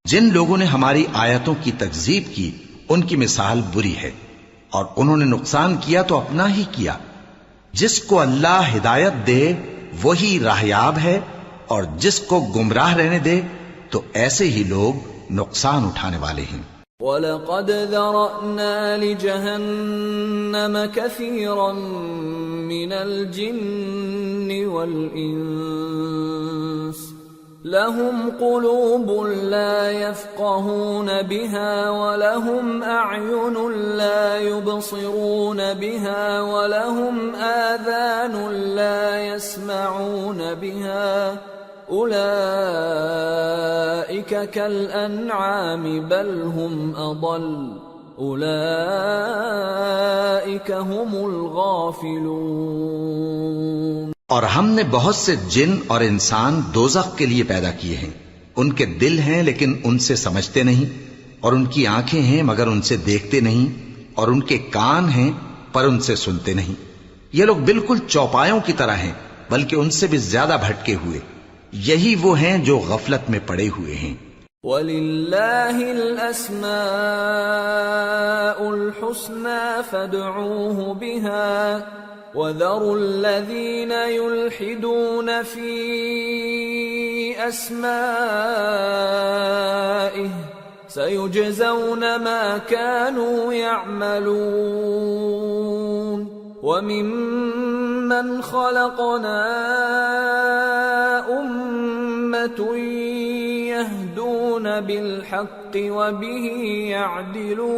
جن لوگوں نے ہماری آیتوں کی تکذیب کی ان کی مثال بری ہے، اور انہوں نے نقصان کیا تو اپنا ہی کیا۔ جس کو اللہ ہدایت دے وہی راہیاب ہے، اور جس کو گمراہ رہنے دے تو ایسے ہی لوگ نقصان اٹھانے والے ہیں۔ وَلَقَدْ ذَرَأْنَا لِجَهَنَّمَ كَثِيرًا مِنَ الْجِنِّ وَالْإِنسِ لَهُمْ قُلُوبٌ لَا يَفْقَهُونَ بِهَا وَلَهُمْ أَعْيُنٌ لَا يُبْصِرُونَ بِهَا وَلَهُمْ آذَانٌ لَا يَسْمَعُونَ بِهَا أُولَئِكَ كَالْأَنْعَامِ بَلْ هُمْ أَضَلُّ أُولَئِكَ هُمُ الْغَافِلُونَ۔ اور ہم نے بہت سے جن اور انسان دوزخ کے لیے پیدا کیے ہیں، ان کے دل ہیں لیکن ان سے سمجھتے نہیں، اور ان کی آنکھیں ہیں مگر ان سے دیکھتے نہیں، اور ان کے کان ہیں پر ان سے سنتے نہیں۔ یہ لوگ بالکل چوپایوں کی طرح ہیں، بلکہ ان سے بھی زیادہ بھٹکے ہوئے۔ یہی وہ ہیں جو غفلت میں پڑے ہوئے ہیں۔ وَلِلَّهِ الْأَسْمَاءُ الْحُسْنَى فَادْعُوهُ بِهَا وَذَرُوا الَّذِينَ يُلْحِدُونَ فِي أَسْمَائِهِ سَيُجْزَوْنَ مَا كَانُوا يَعْمَلُونَ وَمِمَّنْ خَلَقْنَا أُمَّةٌ يَهْدُونَ بِالْحَقِّ وَبِهِ يَعْدِلُونَ۔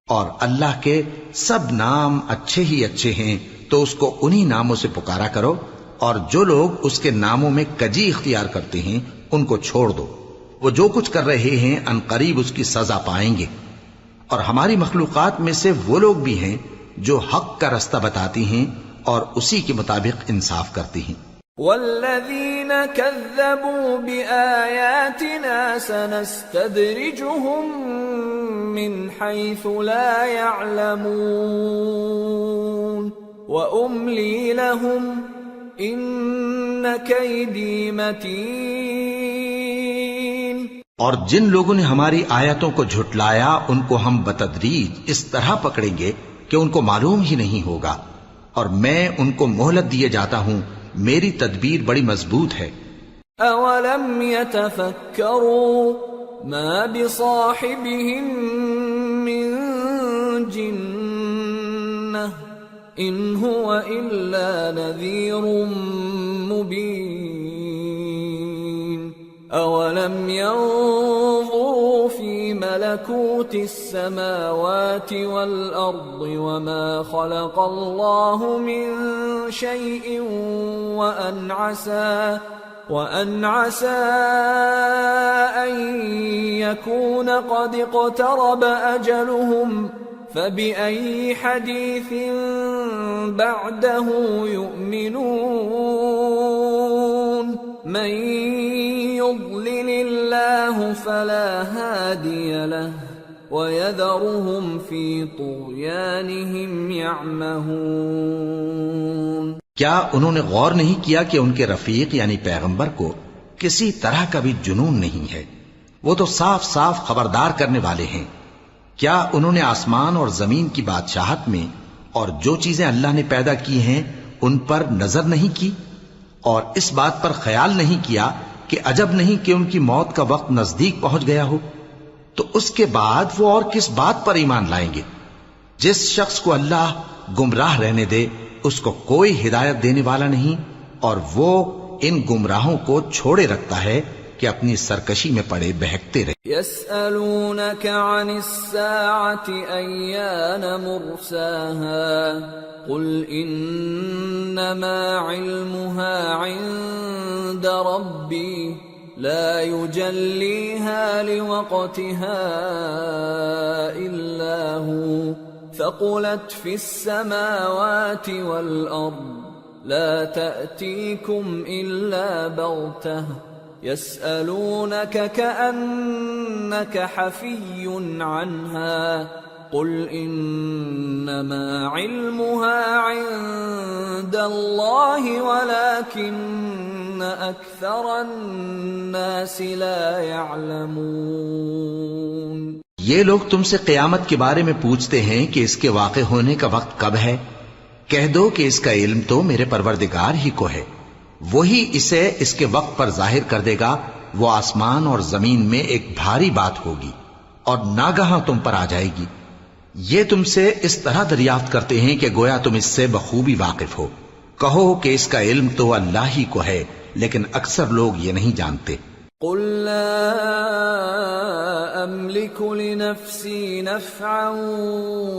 اور اللہ کے سب نام اچھے ہی اچھے ہیں، تو اس کو انہی ناموں سے پکارا کرو، اور جو لوگ اس کے ناموں میں کجی اختیار کرتے ہیں ان کو چھوڑ دو۔ وہ جو کچھ کر رہے ہیں ان قریب اس کی سزا پائیں گے۔ اور ہماری مخلوقات میں سے وہ لوگ بھی ہیں جو حق کا رستہ بتاتی ہیں اور اسی کے مطابق انصاف کرتی ہیں۔ والذین كذبوا بآیاتنا سنستدرجهم من حيث لا يعلمون وأملي لهم إن كيدي متين. اور جن لوگوں نے ہماری آیتوں کو جھٹلایا ان کو ہم بتدریج اس طرح پکڑیں گے کہ ان کو معلوم ہی نہیں ہوگا، اور میں ان کو مہلت دیے جاتا ہوں، میری تدبیر بڑی مضبوط ہے. أولم يتفكروا ما بصاحبهم من جنة إن هو إلا نذير مبين. أولم ينظروا في ملكوت السماوات والأرض وما خلق الله من شيء وأن عسى أن يكون قد اقترب أجلهم فبأي حديث بعده يؤمنون. من يضلل الله فلا هادي له ويذرهم في طغيانهم يعمهون. کیا انہوں نے غور نہیں کیا کہ ان کے رفیق یعنی پیغمبر کو کسی طرح کا بھی جنون نہیں ہے؟ وہ تو صاف صاف خبردار کرنے والے ہیں. کیا انہوں نے آسمان اور زمین کی بادشاہت میں اور جو چیزیں اللہ نے پیدا کی ہیں ان پر نظر نہیں کی، اور اس بات پر خیال نہیں کیا کہ عجب نہیں کہ ان کی موت کا وقت نزدیک پہنچ گیا ہو؟ تو اس کے بعد وہ اور کس بات پر ایمان لائیں گے؟ جس شخص کو اللہ گمراہ رہنے دے اس کو کوئی ہدایت دینے والا نہیں، اور وہ ان گمراہوں کو چھوڑے رکھتا ہے کہ اپنی سرکشی میں پڑے بہکتے رہے. يسألونك عن الساعة أيان مرساها قل إنما علمها عند ربي لا يجليها لوقتها إلا هو ثقلت في السماوات والأرض لا تأتيكم إلا بغتة يسألونك كأنك حفي عنها قل إنما علمها عند الله ولكن أكثر الناس لا يعلمون. یہ لوگ تم سے قیامت کے بارے میں پوچھتے ہیں کہ اس کے واقع ہونے کا وقت کب ہے. کہہ دو کہ اس کا علم تو میرے پروردگار ہی کو ہے، وہی اسے اس کے وقت پر ظاہر کر دے گا. وہ آسمان اور زمین میں ایک بھاری بات ہوگی اور ناگہاں تم پر آ جائے گی. یہ تم سے اس طرح دریافت کرتے ہیں کہ گویا تم اس سے بخوبی واقف ہو. کہو کہ اس کا علم تو اللہ ہی کو ہے، لیکن اکثر لوگ یہ نہیں جانتے. قل لا أملك لنفسي نفعا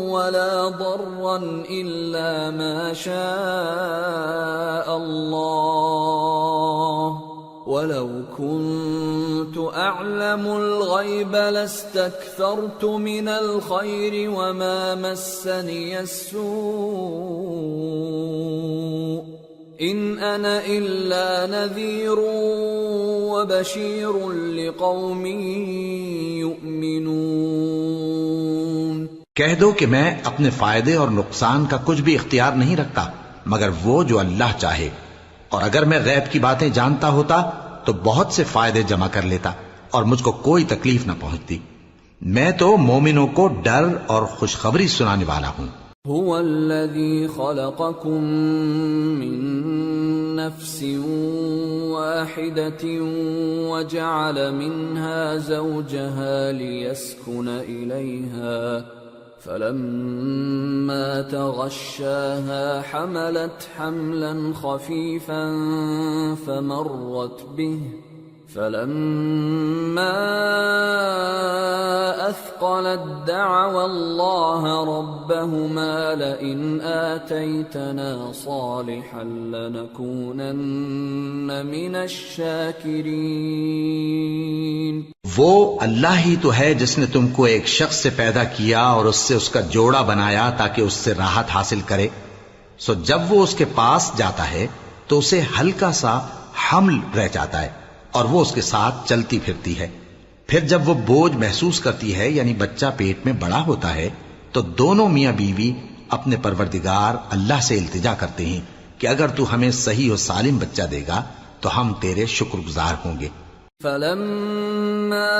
ولا ضرا إلا ما شاء الله ولو كنت أعلم الغيب لاستكثرت من الخير وما مسني السوء إن أنا إلا نذير وبشير لقوم يؤمنون. کہہ دو کہ میں اپنے فائدے اور نقصان کا کچھ بھی اختیار نہیں رکھتا مگر وہ جو اللہ چاہے، اور اگر میں غیب کی باتیں جانتا ہوتا تو بہت سے فائدے جمع کر لیتا اور مجھ کو کوئی تکلیف نہ پہنچتی. میں تو مومنوں کو ڈر اور خوشخبری سنانے والا ہوں. هو الذي خلقكم من نفس واحدة وجعل منها زوجها ليسكن إليها فلما تغشاها حملت حملا خفيفا فمرت به فلما أثقلت دعوا الله ربهما لئن آتيتنا صالحا لنكونن من الشاكرين. وہ اللہ ہی تو ہے جس نے تم کو ایک شخص سے پیدا کیا اور اس سے اس کا جوڑا بنایا تاکہ اس سے راحت حاصل کرے. سو جب وہ اس کے پاس جاتا ہے تو اسے ہلکا سا حمل رہ جاتا ہے اور وہ اس کے ساتھ چلتی پھرتی ہے. پھر جب وہ بوجھ محسوس کرتی ہے یعنی بچہ پیٹ میں بڑا ہوتا ہے تو دونوں میاں بیوی اپنے پروردگار اللہ سے التجا کرتے ہیں کہ اگر تو ہمیں صحیح و سالم بچہ دے گا تو ہم تیرے شکر گزار ہوں گے۔ فَلَمَّا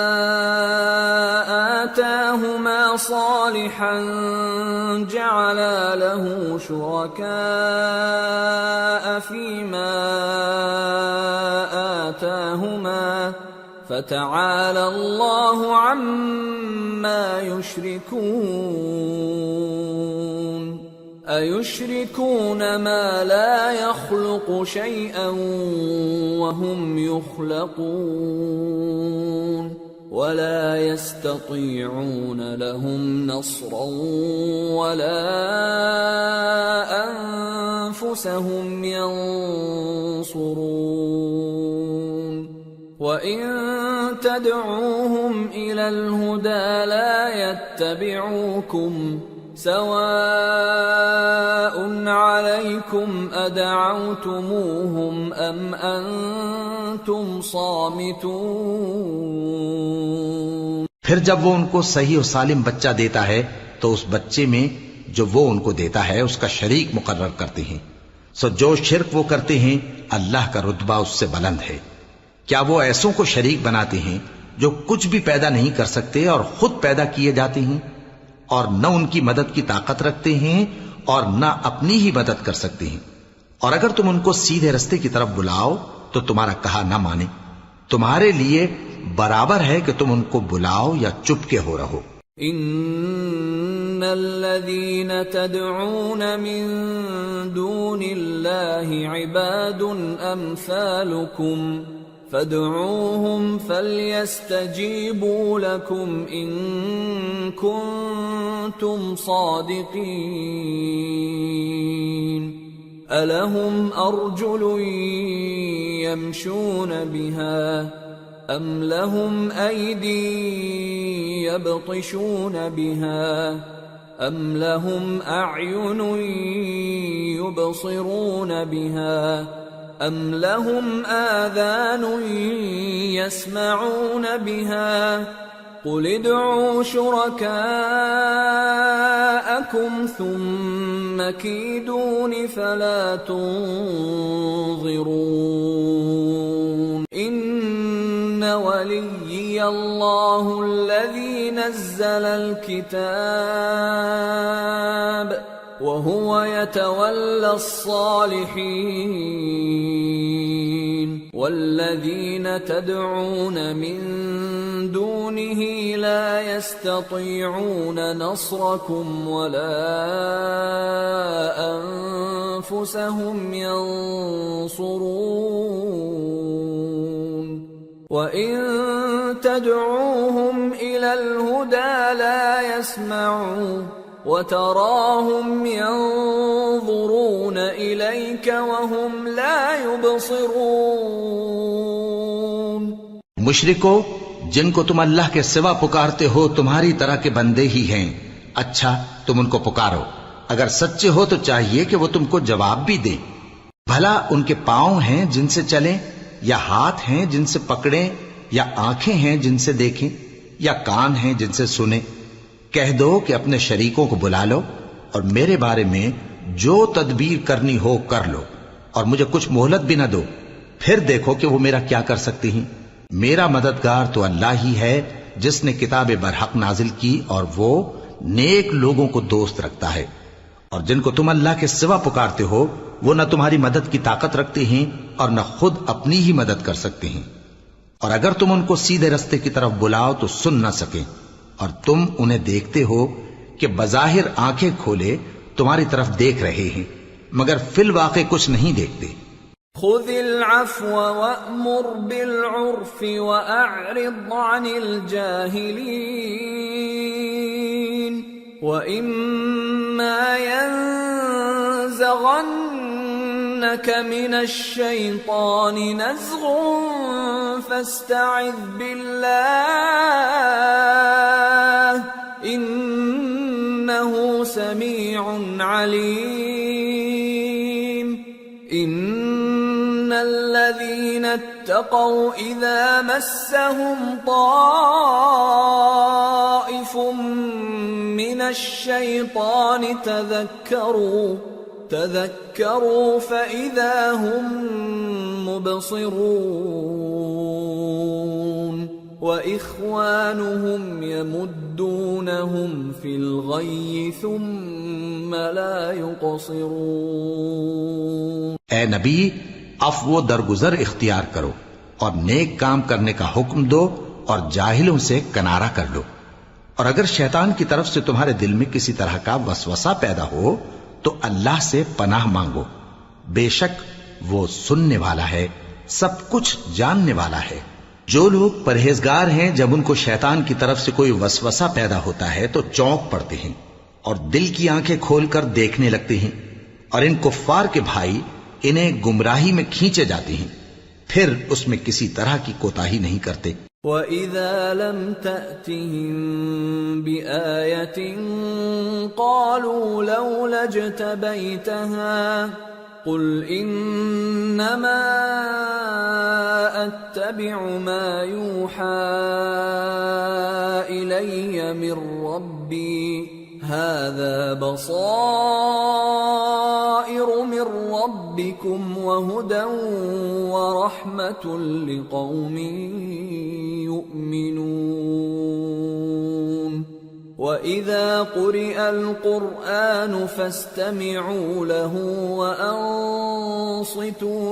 آتَاهُمَا صَالِحًا جَعَلَا لَهُ شُرَكَاءَ فِيمَا آتَاهُمَا فَتَعَالَى اللَّهُ عَمَّا يُشْرِكُونَ أَيُشْرِكُونَ مَا لَا يَخْلُقُ شَيْئًا وَهُمْ يُخْلَقُونَ وَلَا يَسْتَطِيعُونَ لَهُمْ نَصْرًا وَلَا أَنفُسَهُمْ يَنصُرُونَ وَإِن تَدْعُوهُمْ إِلَى الْهُدَى لَا يَتَّبِعُوكُمْ سواء عليكم أدعوتموهم أم أنتم صامتون۔ پھر جب وہ ان کو صحیح و سالم بچہ دیتا ہے تو اس بچے میں جو وہ ان کو دیتا ہے اس کا شریک مقرر کرتے ہیں، سو جو شرک وہ کرتے ہیں اللہ کا رتبہ اس سے بلند ہے۔ کیا وہ ایسوں کو شریک بناتے ہیں جو کچھ بھی پیدا نہیں کر سکتے اور خود پیدا کیے جاتے ہیں، اور نہ ان کی مدد کی طاقت رکھتے ہیں اور نہ اپنی ہی مدد کر سکتے ہیں؟ اور اگر تم ان کو سیدھے رستے کی طرف بلاؤ تو تمہارا کہا نہ مانے، تمہارے لیے برابر ہے کہ تم ان کو بلاؤ یا چپ کے ہو رہو۔ ان الذين تدعون من دون الله عباد امثالكم فادعوهم فليستجيبوا لكم إن كنتم صادقين ألهم أرجل يمشون بها أم لهم أيدي يبطشون بها أم لهم أعين يبصرون بها أَمْ لَهُمْ آذَانٌ يَسْمَعُونَ بِهَا قُلِ ادْعُوا شُرَكَاءَكُمْ ثُمَّ كِيدُونِ فَلَا تُنظِرُونَ إِنَّ وَلِيِّيَ اللَّهُ الَّذِي نَزَّلَ الْكِتَابَ وَهُوَ يَتَوَلَّى الصَّالِحِينَ وَالَّذِينَ تَدْعُونَ مِن دُونِهِ لَا يَسْتَطِيعُونَ نَصْرَكُمْ وَلَا أَنفُسَهُمْ يَنصُرُونَ وَإِن تَدْعُوهُمْ إِلَى الْهُدَى لَا يَسْمَعُوا وَتَرَاهُمْ يَنظُرُونَ إِلَيْكَ وَهُمْ لَا يُبْصِرُونَ۔ مشرکو، جن کو تم اللہ کے سوا پکارتے ہو تمہاری طرح کے بندے ہی ہیں، اچھا تم ان کو پکارو، اگر سچے ہو تو چاہیے کہ وہ تم کو جواب بھی دیں۔ بھلا ان کے پاؤں ہیں جن سے چلیں، یا ہاتھ ہیں جن سے پکڑیں، یا آنکھیں ہیں جن سے دیکھیں، یا کان ہیں جن سے سنیں؟ کہہ دو کہ اپنے شریکوں کو بلا لو اور میرے بارے میں جو تدبیر کرنی ہو کر لو، اور مجھے کچھ مہلت بھی نہ دو، پھر دیکھو کہ وہ میرا کیا کر سکتی ہیں۔ میرا مددگار تو اللہ ہی ہے جس نے کتاب برحق نازل کی، اور وہ نیک لوگوں کو دوست رکھتا ہے۔ اور جن کو تم اللہ کے سوا پکارتے ہو وہ نہ تمہاری مدد کی طاقت رکھتے ہیں اور نہ خود اپنی ہی مدد کر سکتے ہیں، اور اگر تم ان کو سیدھے رستے کی طرف بلاؤ تو سن نہ سکیں، اور تم انہیں دیکھتے ہو کہ بظاہر آنکھیں کھولے تمہاری طرف دیکھ رہے ہیں مگر فی الواقع کچھ نہیں دیکھتے۔ خذ العفو وأمر بالعرف وأعرض عن الجاهلين وإما ينزغنك من الشيطان نزغ فاستعذ بالله إنه سميع عليم۔ إن الذين اتقوا اذا مسهم طائف من الشيطان تذكروا فاذا هم مبصرون وإخوانهم يمدونهم في الغي ثم لا يقصرون۔ اے نبی، عفو و درگزر اختیار کرو اور نیک کام کرنے کا حکم دو اور جاہلوں سے کنارہ کر لو، اور اگر شیطان کی طرف سے تمہارے دل میں کسی طرح کا وسوسہ پیدا ہو تو اللہ سے پناہ مانگو، بے شک وہ سننے والا ہے، سب کچھ جاننے والا ہے۔ جو لوگ پرہیزگار ہیں جب ان کو شیطان کی طرف سے کوئی وسوسہ پیدا ہوتا ہے تو چونک پڑتے ہیں اور دل کی آنکھیں کھول کر دیکھنے لگتے ہیں، اور ان کفار کے بھائی انہیں گمراہی میں کھینچے جاتے ہیں، پھر اس میں کسی طرح کی کوتاہی نہیں کرتے۔ وَإِذَا لَمْ تَأْتِهِمْ بِآيَةٍ قَالُوا لَوْلَا اجْتَبَيْتَهَا قُلْ إِنَّمَا أَتَّبِعُ مَا يُوحَى إِلَيَّ مِنْ رَبِّي هَذَا بَصَائِرُ مِنْ رَبِّكُمْ وَهُدًى وَرَحْمَةٌ لِقَوْمٍ يُؤْمِنُونَ۔ وَإِذَا قُرِئَ الْقُرْآنُ فَاسْتَمِعُوا لَهُ وَأَنصِتُوا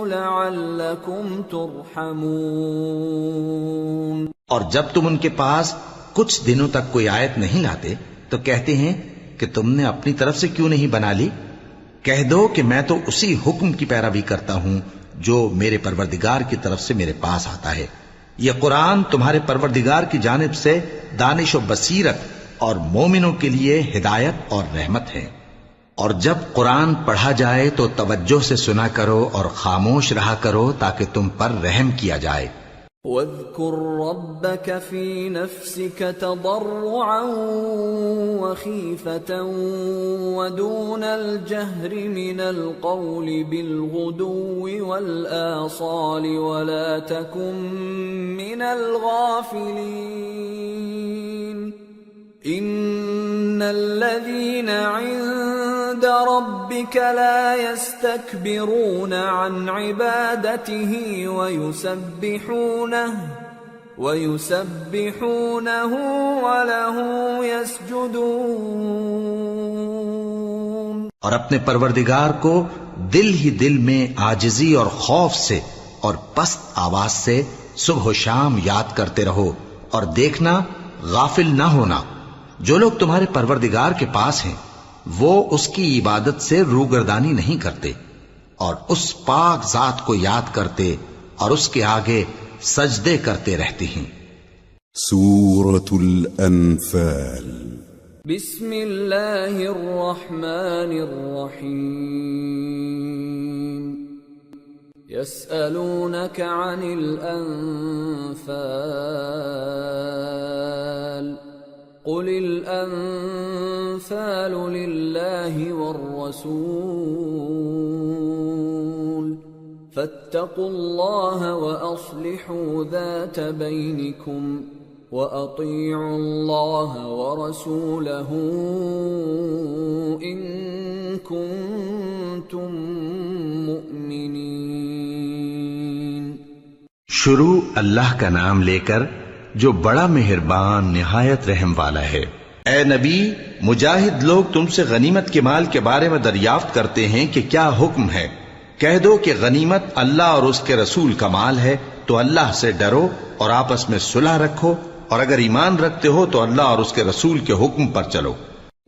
لَعَلَّكُمْ تُرْحَمُونَ۔ اور جب تم ان کے پاس کچھ دنوں تک کوئی آیت نہیں لاتے تو کہتے ہیں کہ تم نے اپنی طرف سے کیوں نہیں بنا لی؟ کہہ دو کہ میں تو اسی حکم کی پیروی کرتا ہوں جو میرے پروردگار کی طرف سے میرے پاس آتا ہے۔ یہ قرآن تمہارے پروردگار کی جانب سے دانش و بصیرت اور مومنوں کے لیے ہدایت اور رحمت ہے۔ اور جب قرآن پڑھا جائے تو توجہ سے سنا کرو اور خاموش رہا کرو تاکہ تم پر رحم کیا جائے۔ وَاذْكُرْ رَبَّكَ فِي نَفْسِكَ تَضَرُّعًا وَخِيفَةً وَدُونَ الْجَهْرِ مِنَ الْقَوْلِ بِالْغُدُوِّ وَالْآصَالِ وَلَا تَكُن مِّنَ الْغَافِلِينَ۔ إِنَّ الَّذِينَ عِندَ رَبِّكَ لَا يَسْتَكْبِرُونَ عَنْ عِبَادَتِهِ وَيُسَبِّحُونَهُ وَلَهُ يَسْجُدُونَ۔ اور اپنے پروردگار کو دل ہی دل میں عاجزی اور خوف سے اور پست آواز سے صبح و شام یاد کرتے رہو، اور دیکھنا غافل نہ ہونا۔ جو لوگ تمہارے پروردگار کے پاس ہیں وہ اس کی عبادت سے روگردانی نہیں کرتے، اور اس پاک ذات کو یاد کرتے اور اس کے آگے سجدے کرتے رہتے ہیں۔ سورة الأنفال۔ بسم اللہ الرحمن الرحیم۔ يسألونك عن الأنفال قل الأنفال لله والرسول فاتقوا الله وأصلحوا ذات بينكم وأطيعوا الله ورسوله إن كنتم مؤمنين۔ شروع اللہ کا نام لے کر جو بڑا مہربان نہایت رحم والا ہے۔ اے نبی، مجاہد لوگ تم سے غنیمت کے مال کے بارے میں دریافت کرتے ہیں کہ کیا حکم ہے۔ کہہ دو کہ غنیمت اللہ اور اس کے رسول کا مال ہے، تو اللہ سے ڈرو اور آپس میں صلح رکھو، اور اگر ایمان رکھتے ہو تو اللہ اور اس کے رسول کے حکم پر چلو۔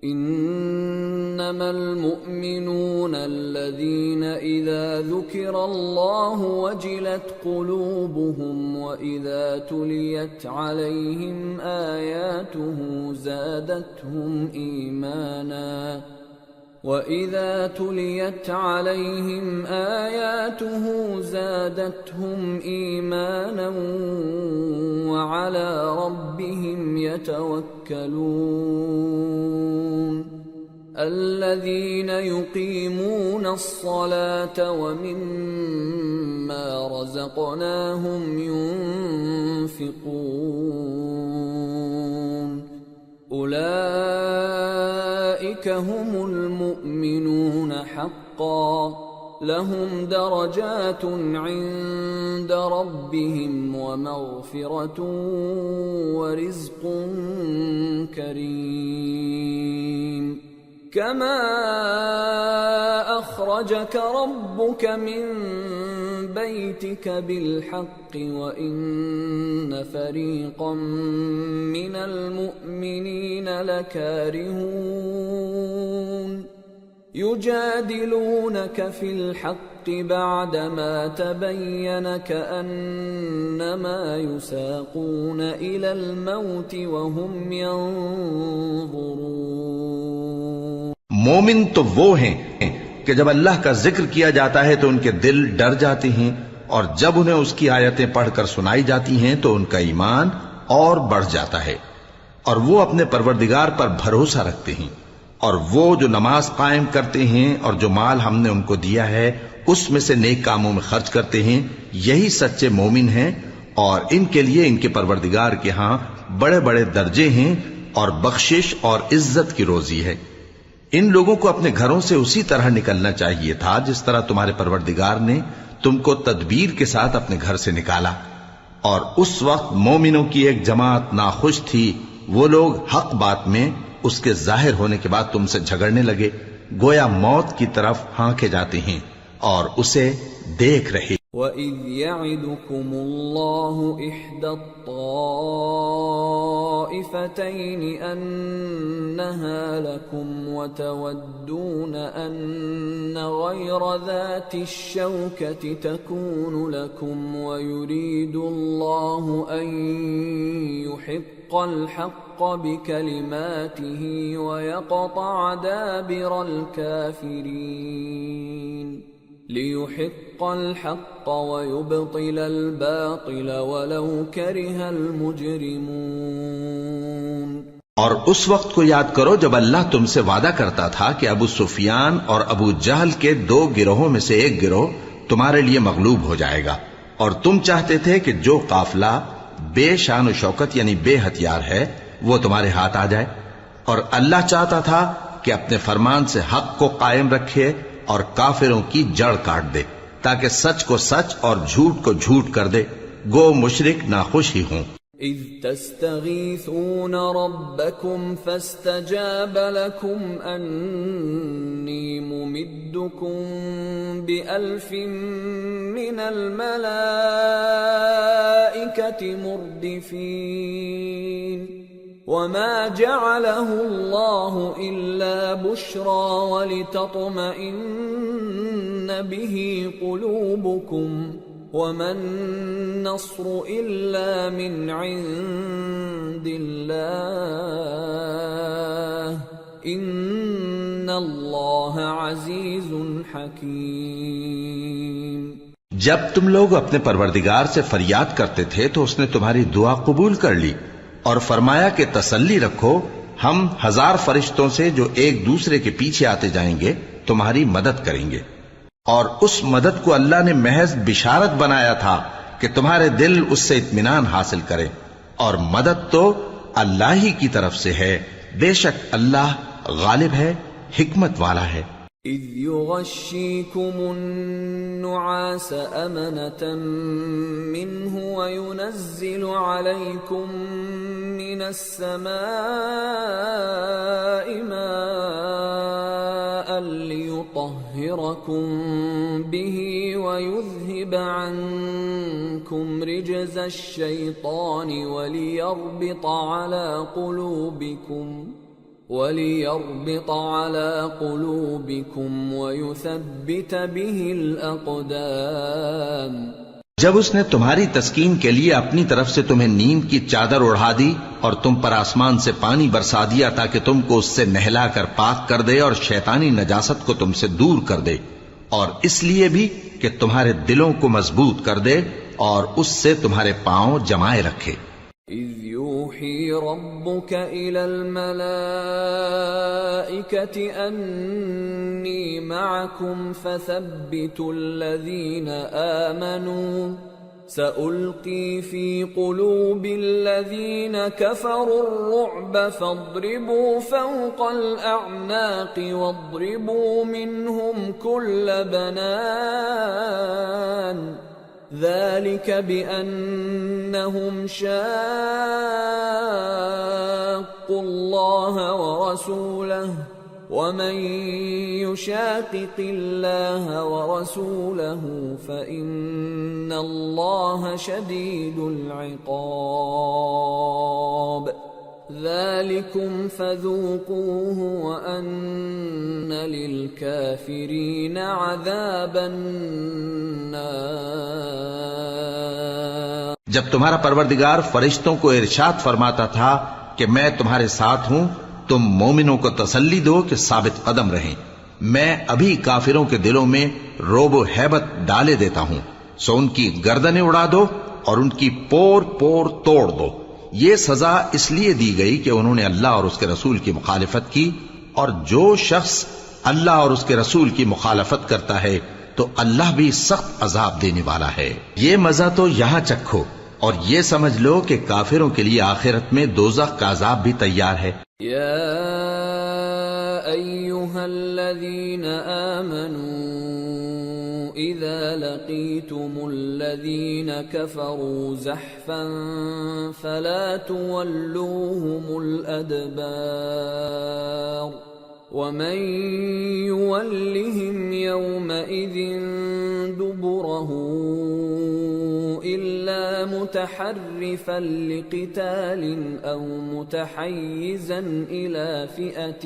انما المؤمنون الذين اذا ذكر الله وجلت قلوبهم واذا تليت عليهم آياته زادتهم ايمانا وَإِذَا تُلِيَتْ عَلَيْهِمْ آيَاتُهُ زَادَتْهُمْ إِيمَانًا وَعَلَى رَبِّهِمْ يَتَوَكَّلُونَ۔ الذين يقيمون الصلاة ومما رزقناهم ينفقون أولئك هم المؤمنون حقا لهم درجات عند ربهم ومغفرة ورزق كريم كما أخرجك ربك من بيتك بالحق وإن فريقا من المؤمنين لكارهون يجادلونك في الحق بعدما تبين كأنما يساقون إلى الموت وهم ينظرون مومن تو وہ ہیں کہ جب اللہ کا ذکر کیا جاتا ہے تو ان کے دل ڈر جاتے ہیں، اور جب انہیں اس کی آیتیں پڑھ کر سنائی جاتی ہیں تو ان کا ایمان اور بڑھ جاتا ہے، اور وہ اپنے پروردگار پر بھروسہ رکھتے ہیں، اور وہ جو نماز قائم کرتے ہیں اور جو مال ہم نے ان کو دیا ہے اس میں سے نیک کاموں میں خرچ کرتے ہیں، یہی سچے مومن ہیں، اور ان کے لیے ان کے پروردگار کے ہاں بڑے بڑے درجے ہیں اور بخشش اور عزت کی روزی ہے۔ ان لوگوں کو اپنے گھروں سے اسی طرح نکلنا چاہیے تھا جس طرح تمہارے پروردگار نے تم کو تدبیر کے ساتھ اپنے گھر سے نکالا، اور اس وقت مومنوں کی ایک جماعت ناخوش تھی، وہ لوگ حق بات میں اس کے ظاہر ہونے کے بعد تم سے جھگڑنے لگے، گویا موت کی طرف ہانکے جاتے ہیں اور اسے دیکھ رہے۔ وَإِذْ يَعِدُكُمُ اللَّهُ إِحْدَى الطَّائِفَتَيْنِ أَنَّهَا لَكُمْ وَتَوَدُّونَ أَنَّ غَيْرَ ذَاتِ الشَّوْكَةِ تَكُونُ لَكُمْ وَيُرِيدُ اللَّهُ أَن يُحِقَّ الْحَقَّ بِكَلِمَاتِهِ وَيَقْطَعَ دَابِرَ الْكَافِرِينَ لِيُحِقَّ الْحَقَّ وَيُبْطِلَ الْبَاطِلَ وَلَوْ كَرِهَ الْمُجْرِمُونَ۔ اور اس وقت کو یاد کرو جب اللہ تم سے وعدہ کرتا تھا کہ ابو سفیان اور ابو جہل کے دو گروہوں میں سے ایک گروہ تمہارے لیے مغلوب ہو جائے گا، اور تم چاہتے تھے کہ جو قافلہ بے شان و شوکت یعنی بے ہتھیار ہے وہ تمہارے ہاتھ آ جائے، اور اللہ چاہتا تھا کہ اپنے فرمان سے حق کو قائم رکھے اور کافروں کی جڑ کاٹ دے، تاکہ سچ کو سچ اور جھوٹ کو جھوٹ کر دے، گو مشرک ناخوش ہی ہوں۔ اذ تستغیثون ربکم فاستجاب لکم انی ممدکم بألف من الملائکة مردفین وما جعله الله إلا بشرى ولتطمئن به قلوبكم وما النصر إلا من عند الله إن الله عزيز حكيم۔ جب تم لوگ اپنے پروردگار سے فریاد کرتے تھے تو اس نے تمہاری دعا قبول کر لی اور فرمایا کہ تسلی رکھو، ہم 1000 فرشتوں سے جو ایک دوسرے کے پیچھے آتے جائیں گے تمہاری مدد کریں گے، اور اس مدد کو اللہ نے محض بشارت بنایا تھا کہ تمہارے دل اس سے اطمینان حاصل کرے، اور مدد تو اللہ ہی کی طرف سے ہے، بے شک اللہ غالب ہے، حکمت والا ہے۔ اذ يغشيكم النعاس أمنة منه وينزل عليكم من السماء ماء ليطهركم به ويذهب عنكم رجز الشيطان وليربط على قلوبكم ويثبت به الأقدام۔ جب اس نے تمہاری تسکین کے لیے اپنی طرف سے تمہیں نیند کی چادر اڑھا دی اور تم پر آسمان سے پانی برسا دیا تاکہ تم کو اس سے نہلا کر پاک کر دے اور شیطانی نجاست کو تم سے دور کر دے، اور اس لیے بھی کہ تمہارے دلوں کو مضبوط کر دے اور اس سے تمہارے پاؤں جمائے رکھے۔ إذ يوحي ربك إلى الملائكة أني معكم فثبتوا الذين آمنوا سألقي في قلوب الذين كفروا الرعب فاضربوا فوق الأعناق واضربوا منهم كل بنان ذلك بأنهم شاقوا الله ورسوله ومن يشاقق الله ورسوله فإن الله شديد العقاب ذلكم فذوقوه وأن للكافرين عذاب النار۔ جب تمہارا پروردگار فرشتوں کو ارشاد فرماتا تھا کہ میں تمہارے ساتھ ہوں، تم مومنوں کو تسلی دو کہ ثابت قدم رہیں، میں ابھی کافروں کے دلوں میں رعب و ہیبت ڈالے دیتا ہوں، سو ان کی گردنیں اڑا دو اور ان کی پور پور توڑ دو۔ یہ سزا اس لیے دی گئی کہ انہوں نے اللہ اور اس کے رسول کی مخالفت کی، اور جو شخص اللہ اور اس کے رسول کی مخالفت کرتا ہے تو اللہ بھی سخت عذاب دینے والا ہے۔ یہ مزہ تو یہاں چکھو اور یہ سمجھ لو کہ کافروں کے لیے آخرت میں دوزخ کا عذاب بھی تیار ہے۔ یا ایھا الذین آمنوا اذا لقیتم الذین کفروا زحفا فلا تولوهم الادبار ومن يولهم يومئذ دبره إلا متحرفا لقتال أو متحيزا إلى فئة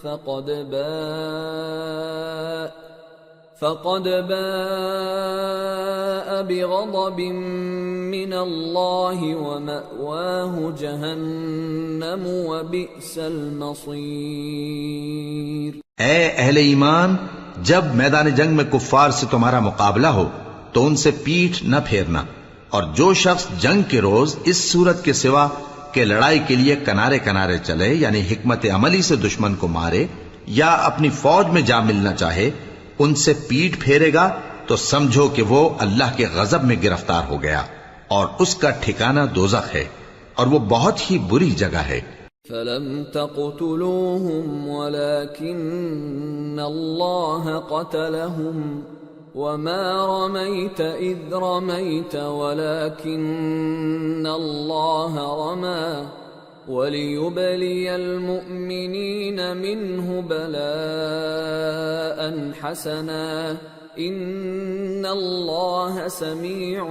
فقد باء بغضب من الله ومأواه جهنم وبئس المصير۔ اے اہل ایمان، جب میدان جنگ میں کفار سے تمہارا مقابلہ ہو تو ان سے پیٹھ نہ پھیرنا، اور جو شخص جنگ کے روز اس صورت کے سوا کہ لڑائی کے لیے کنارے کنارے چلے، یعنی حکمت عملی سے دشمن کو مارے یا اپنی فوج میں جا ملنا چاہے، ان سے پیٹھ پھیرے گا تو سمجھو کہ وہ اللہ کے غضب میں گرفتار ہو گیا، اور اس کا ٹھکانہ دوزخ ہے، اور وہ بہت ہی بری جگہ ہے۔ فَلَمْ تَقْتُلُوهُمْ وَلَكِنَّ اللَّهَ قَتَلَهُمْ وَمَا رَمَيْتَ إِذْ رَمَيْتَ وَلَكِنَّ اللَّهَ رَمَى وَلِيُبْلِيَ الْمُؤْمِنِينَ مِنْهُ بَلَاءً حَسَنًا إِنَّ اللَّهَ سَمِيعٌ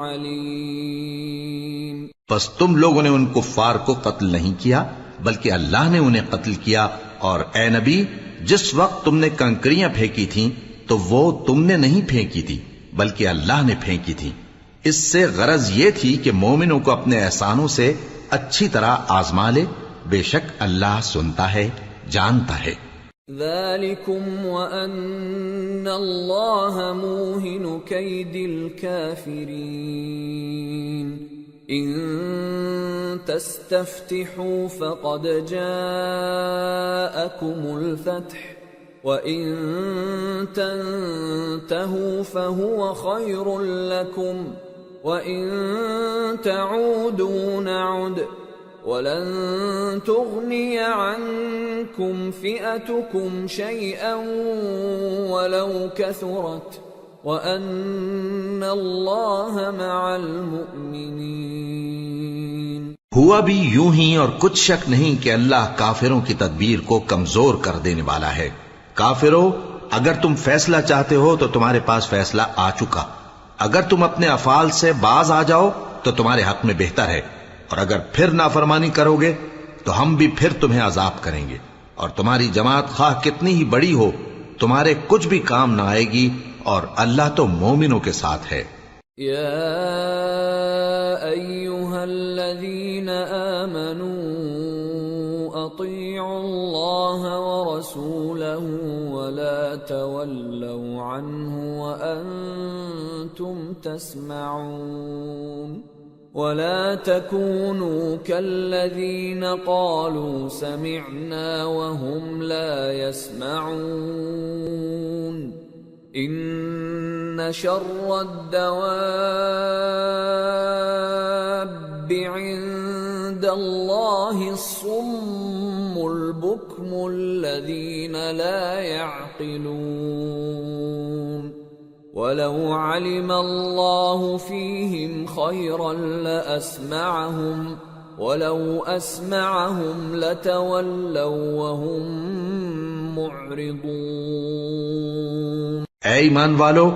عَلِيمٌ۔ پس تم لوگوں نے ان کفار کو قتل نہیں کیا بلکہ اللہ نے انہیں قتل کیا، اور اے نبی، جس وقت تم نے کنکریاں پھینکی تھیں تو وہ تم نے نہیں پھینکی تھی بلکہ اللہ نے پھینکی تھی۔ اس سے غرض یہ تھی کہ مومنوں کو اپنے احسانوں سے اچھی طرح آزما لے، بے شک اللہ سنتا ہے، جانتا ہے۔ ذَلِكُمْ وَأَنَّ اللَّهَ مُوهِنُ كَيْدِ الْكَافِرِينَ إِن تَسْتَفْتِحُوا فَقَدْ جَاءَكُمُ الْفَتْحُ وَإِن تَنْتَهُوا فَهُوَ خَيْرٌ لَكُمْ وَإِن تَعُودُوا نَعُدْ وَلَن تُغْنِيَ عَنكُمْ فِئَتُكُمْ شَيْئًا وَلَوْ كَثُرَتْ وَأَنَّ اللَّهَ مَعَ الْمُؤْمِنِينَ۔ ہوا بھی یوں ہی، اور کچھ شک نہیں کہ اللہ کافروں کی تدبیر کو کمزور کر دینے والا ہے۔ کافروں، اگر تم فیصلہ چاہتے ہو تو تمہارے پاس فیصلہ آ چکا، اگر تم اپنے افعال سے باز آ جاؤ تو تمہارے حق میں بہتر ہے، اور اگر پھر نافرمانی کرو گے تو ہم بھی پھر تمہیں عذاب کریں گے، اور تمہاری جماعت خواہ کتنی ہی بڑی ہو تمہارے کچھ بھی کام نہ آئے گی، اور اللہ تو مومنوں کے ساتھ ہے۔ یا ایھا الذین آمنوا اطیعوا اللہ ورسولہ ولا تولوا عنہ وانتم تسمعون۔ ولا تكونوا كالذين قالوا سمعنا وهم لا يسمعون ان شر الدواب عند الله الصم البكم الذين لا يعقلون ولو علم الله فيهم خيرا لأسمعهم ولو أسمعهم لتولوا وهم معرضون۔ اے ایمان والو،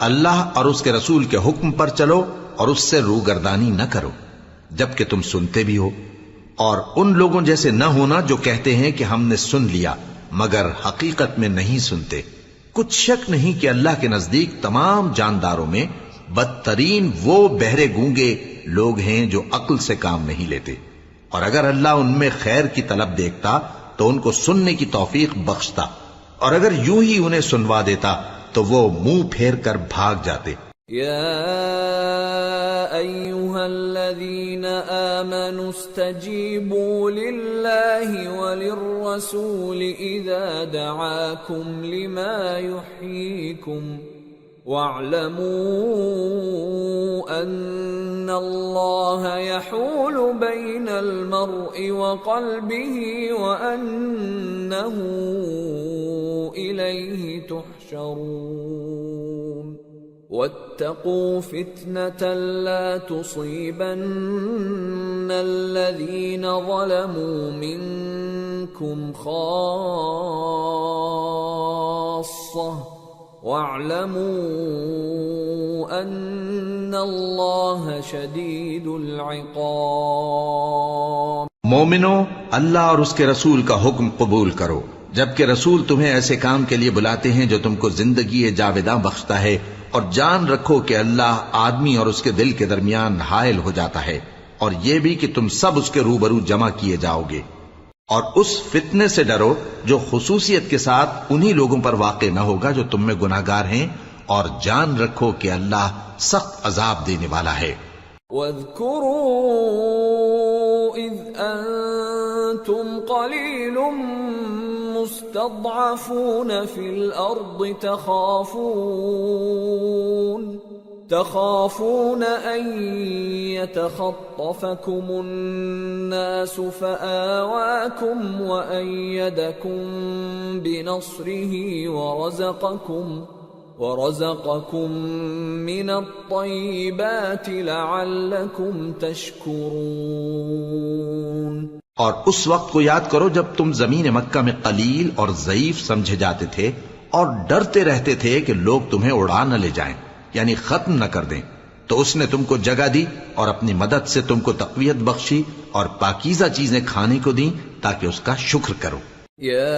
اللہ اور اس کے رسول کے حکم پر چلو اور اس سے روگردانی نہ کرو جبکہ تم سنتے بھی ہو، اور ان لوگوں جیسے نہ ہونا جو کہتے ہیں کہ ہم نے سن لیا مگر حقیقت میں نہیں سنتے۔ کچھ شک نہیں کہ اللہ کے نزدیک تمام جانداروں میں بدترین وہ بہرے گونگے لوگ ہیں جو عقل سے کام نہیں لیتے، اور اگر اللہ ان میں خیر کی طلب دیکھتا تو ان کو سننے کی توفیق بخشتا، اور اگر یوں ہی انہیں سنوا دیتا تو وہ منہ پھیر کر بھاگ جاتے۔ یا ایھا الذین آمنوا استجیبوا للہ وللرسول اذا دعاکم لما یحییکم واعلموا ان اللہ یحول بین المرء وقلبہ وانہ الیہ تحشرون واتقوا فتنة لا تصيبن الذين ظلموا منكم خاصة واعلموا أن الله شديد العقاب۔ مومنو، اللہ اور اس کے رسول کا حکم قبول کرو جبکہ رسول تمہیں ایسے کام کے لیے بلاتے ہیں جو تم کو زندگی جاوداں بخشتا ہے، اور جان رکھو کہ اللہ آدمی اور اس کے دل کے درمیان حائل ہو جاتا ہے، اور یہ بھی کہ تم سب اس کے روبرو جمع کیے جاؤ گے، اور اس فتنے سے ڈرو جو خصوصیت کے ساتھ انہی لوگوں پر واقع نہ ہوگا جو تم میں گناہگار ہیں، اور جان رکھو کہ اللہ سخت عذاب دینے والا ہے۔ وَاذْكُرُوا إِذْ أَنْتُمْ قَلِيلٌ مستضعفون في الأرض تخافون أن يتخطفكم الناس فآواكم وأيدكم بنصره ورزقكم من الطيبات لعلكم تشكرون۔ اور اس وقت کو یاد کرو جب تم زمین مکہ میں قلیل اور ضعیف سمجھے جاتے تھے اور ڈرتے رہتے تھے کہ لوگ تمہیں اڑا نہ لے جائیں، یعنی ختم نہ کر دیں، تو اس نے تم کو جگہ دی اور اپنی مدد سے تم کو تقویت بخشی اور پاکیزہ چیزیں کھانے کو دیں تاکہ اس کا شکر کرو۔ یا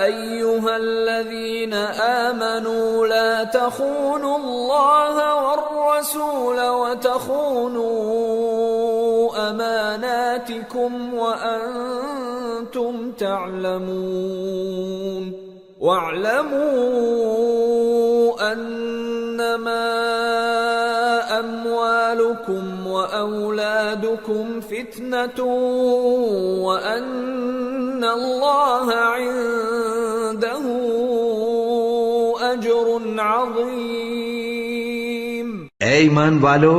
ایھا الذین آمنوا لا تخونوا اللہ والرسول وتخونوا أماناتكم وأنتم تعلمون واعلموا أنما أموالكم وأولادكم فتنة وأن الله عنده أجر عظيم۔ اے ایمان والو،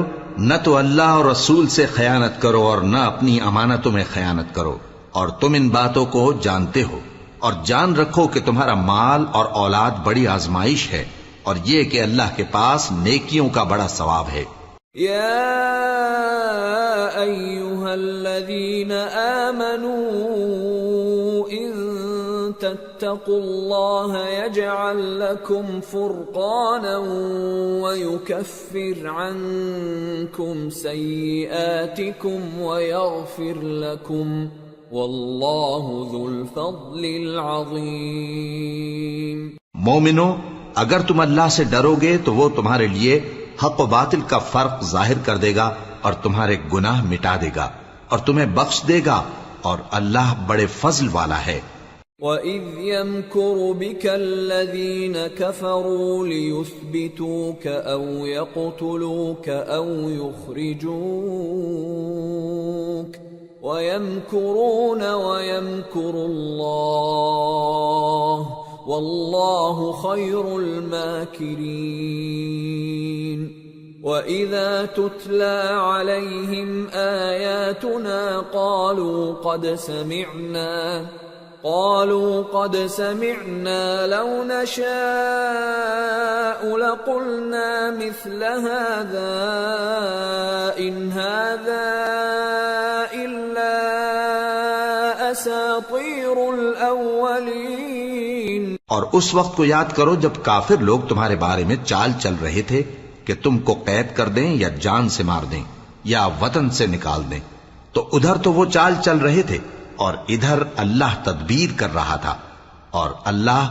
نہ تو اللہ اور رسول سے خیانت کرو اور نہ اپنی امانتوں میں خیانت کرو، اور تم ان باتوں کو جانتے ہو، اور جان رکھو کہ تمہارا مال اور اولاد بڑی آزمائش ہے، اور یہ کہ اللہ کے پاس نیکیوں کا بڑا ثواب ہے۔ یا ایھا الذین آمنوا ان تتقوا اللہ یجعل لکم فرقانا ویکفر عنکم سیئاتکم ویغفر لکم واللہ ذو الفضل العظیم۔ مومنو، اگر تم اللہ سے ڈرو گے تو وہ تمہارے لیے حق و باطل کا فرق ظاہر کر دے گا اور تمہارے گناہ مٹا دے گا اور تمہیں بخش دے گا، اور اللہ بڑے فضل والا ہے۔ وَإِذْ يَمْكُرُ بِكَ الَّذِينَ كَفَرُوا لِيُثْبِتُوكَ أَوْ يَقْتُلُوكَ أَوْ يُخْرِجُوكَ وَيَمْكُرُونَ وَيَمْكُرُ اللَّهُ وَاللَّهُ خَيْرُ الْمَاكِرِينَ وَإِذَا تُتْلَى عَلَيْهِمْ آيَاتُنَا قَالُوا قَدْ سَمِعْنَا لَوْ نَشَاءُ لَقُلْنَا مِثْلَ هَذَا إِنْ هَذَا إِلَّا أَسَاطِيرُ الْأَوَّلِينَ۔ اور اس وقت کو یاد کرو جب کافر لوگ تمہارے بارے میں چال چل رہے تھے کہ تم کو قید کر دیں یا جان سے مار دیں یا وطن سے نکال دیں، تو ادھر تو وہ چال چل رہے تھے اور ادھر اللہ تدبیر کر رہا تھا، اور اللہ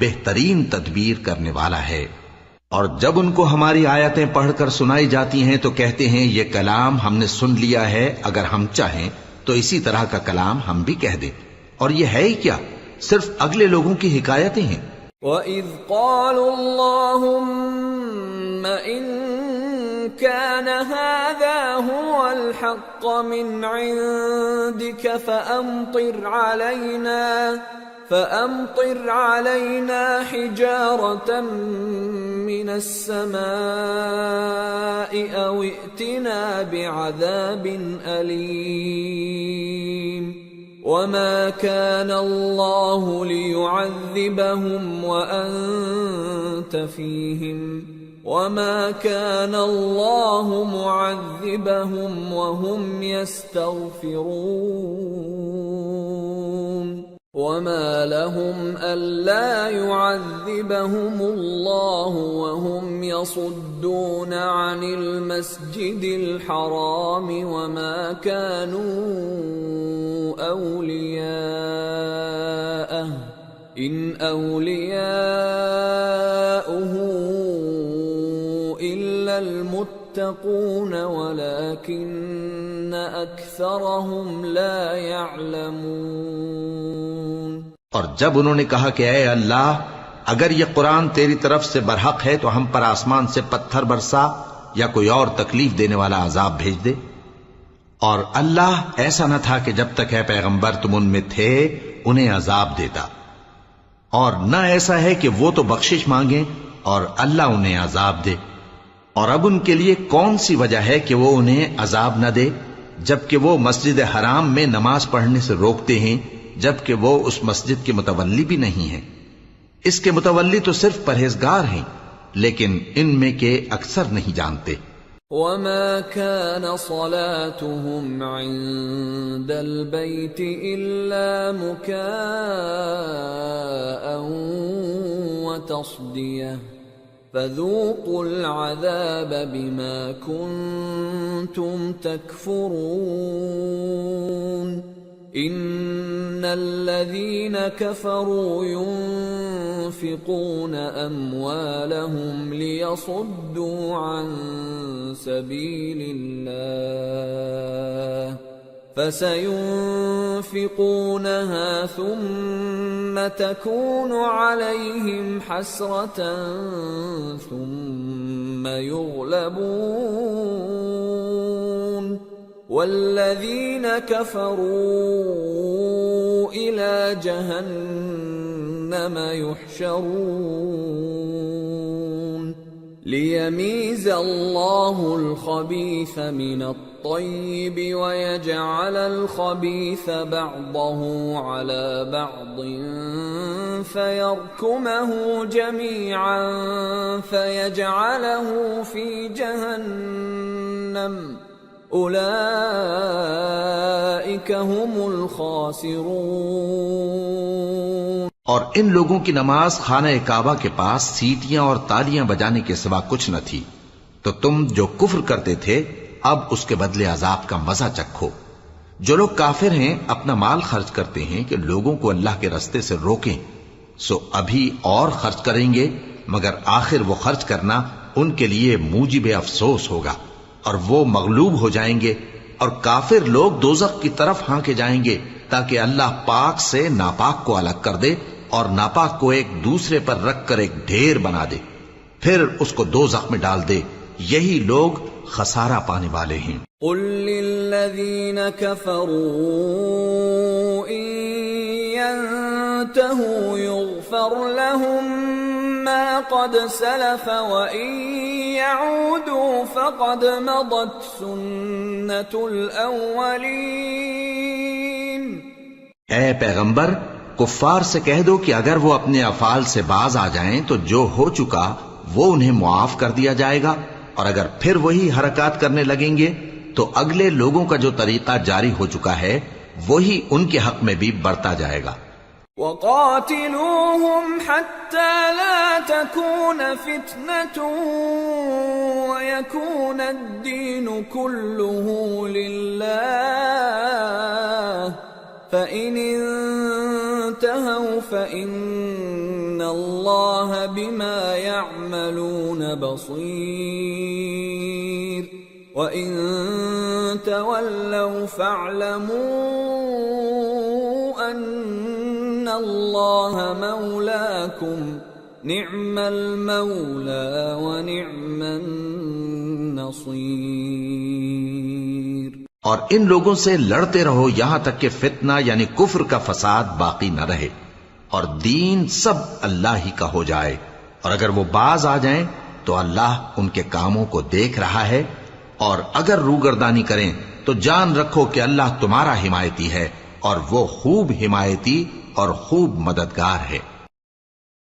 بہترین تدبیر کرنے والا ہے۔ اور جب ان کو ہماری آیتیں پڑھ کر سنائی جاتی ہیں تو کہتے ہیں یہ کلام ہم نے سن لیا ہے، اگر ہم چاہیں تو اسی طرح کا کلام ہم بھی کہہ دیں، اور یہ ہے ہی کیا، صرف اگلے لوگوں کی حکایتیں ہیں۔ وَإِذْ قَالُوا اللَّهُمَّ إِن كَانَ هَذَا هُوَ الْحَقَّ مِنْ عِندِكَ فَأَمْطِرْ عَلَيْنَا حِجَارَةً مِّنَ السَّمَاءِ أَوْ ائْتِنَا بِعَذَابٍ أَلِيمٍ وَمَا كَانَ اللَّهُ لِيُعَذِّبَهُمْ وَأَنْتَ فِيهِمْ وَمَا كَانَ اللَّهُ مُعَذِّبَهُمْ وَهُمْ يَسْتَغْفِرُونَ وَمَا لَهُمْ أَلَّا يُعَذِّبَهُمُ اللَّهُ وَهُمْ يَصُدُّونَ عَنِ الْمَسْجِدِ الْحَرَامِ وَمَا كَانُوا أَوْلِيَاءَهُ إِنْ أَوْلِيَاؤُهُ إِلَّا الْمُتَّقُونَ وَلَكِنَّ أَكْثَرَهُمْ لَا يَعْلَمُونَ۔ اور جب انہوں نے کہا کہ اے اللہ، اگر یہ قرآن تیری طرف سے برحق ہے تو ہم پر آسمان سے پتھر برسا یا کوئی اور تکلیف دینے والا عذاب بھیج دے۔ اور اللہ ایسا نہ تھا کہ جب تک اے پیغمبر تم ان میں تھے انہیں عذاب دیتا، اور نہ ایسا ہے کہ وہ تو بخشش مانگیں اور اللہ انہیں عذاب دے۔ اور اب ان کے لیے کون سی وجہ ہے کہ وہ انہیں عذاب نہ دے، جبکہ وہ مسجد حرام میں نماز پڑھنے سے روکتے ہیں، جبکہ وہ اس مسجد کے متولی بھی نہیں ہیں۔ اس کے متولی تو صرف پرہیزگار ہیں، لیکن ان میں کے اکثر نہیں جانتے۔ وَمَا كَانَ صَلَاتُهُمْ عِندَ الْبَيْتِ إِلَّا مُكَاءً وَتَصْدِيَةً فَذُوقُوا الْعَذَابَ بِمَا كُنتُمْ تَكْفُرُونَ۔ إِنَّ الَّذِينَ كَفَرُوا يُنْفِقُونَ أَمْوَالَهُمْ لِيَصُدُّوا عَنْ سَبِيلِ اللَّهِ فَسَيُنْفِقُونَهَا ثُمَّ تَكُونُ عَلَيْهِمْ حَسْرَةً ثُمَّ يُغْلَبُونَ وَالَّذِينَ كَفَرُوا إِلَى جَهَنَّمَ يُحْشَرُونَ لِيَمِيزَ اللَّهُ الْخَبِيثَ مِنَ الطَّيِّبِ وَيَجْعَلَ الْخَبِيثَ بَعْضَهُ عَلَى بَعْضٍ فَيَرْكُمَهُ جَمِيعًا فَيَجْعَلَهُ فِي جَهَنَّمَ اولئک هم الخاسرون۔ اور ان لوگوں کی نماز خانہ کعبہ کے پاس سیٹیاں اور تالیاں بجانے کے سوا کچھ نہ تھی، تو تم جو کفر کرتے تھے اب اس کے بدلے عذاب کا مزہ چکھو۔ جو لوگ کافر ہیں اپنا مال خرچ کرتے ہیں کہ لوگوں کو اللہ کے راستے سے روکیں، سو ابھی اور خرچ کریں گے، مگر آخر وہ خرچ کرنا ان کے لیے موجب افسوس ہوگا، اور وہ مغلوب ہو جائیں گے، اور کافر لوگ دوزخ کی طرف ہانکے جائیں گے تاکہ اللہ پاک سے ناپاک کو الگ کر دے اور ناپاک کو ایک دوسرے پر رکھ کر ایک ڈھیر بنا دے، پھر اس کو دوزخ میں ڈال دے، یہی لوگ خسارہ پانے والے ہیں۔ قل للذین کفروا ان ينتهوا يغفر لهم ما قد سلف وان يعودوا فقد مضت سنة الاولین۔ اے پیغمبر، کفار سے کہہ دو کہ اگر وہ اپنے افعال سے باز آ جائیں تو جو ہو چکا وہ انہیں معاف کر دیا جائے گا، اور اگر پھر وہی حرکات کرنے لگیں گے تو اگلے لوگوں کا جو طریقہ جاری ہو چکا ہے وہی ان کے حق میں بھی برتا جائے گا۔ وَقَاتِلُوهُمْ حَتَّى لَا تَكُونَ فِتْنَةٌ وَيَكُونَ الدِّينُ كُلُّهُ لِلَّهِ فَإِنِ انْتَهَوْا فَإِنَّ اللَّهَ بِمَا يَعْمَلُونَ بَصِيرٌ وَإِن تَوَلَّوْا فَاعْلَمُوا أَنَّ اللَّهَ مَوْلَاكُمْ نِعْمَ الْمَوْلَى وَنِعْمَ النَّصِيرُ۔ اور ان لوگوں سے لڑتے رہو یہاں تک کہ فتنہ یعنی کفر کا فساد باقی نہ رہے اور دین سب اللہ ہی کا ہو جائے، اور اگر وہ باز آ جائیں تو اللہ ان کے کاموں کو دیکھ رہا ہے، اور اگر روگردانی کریں تو جان رکھو کہ اللہ تمہارا حمایتی ہے اور وہ خوب حمایتی اور خوب مددگار ہے۔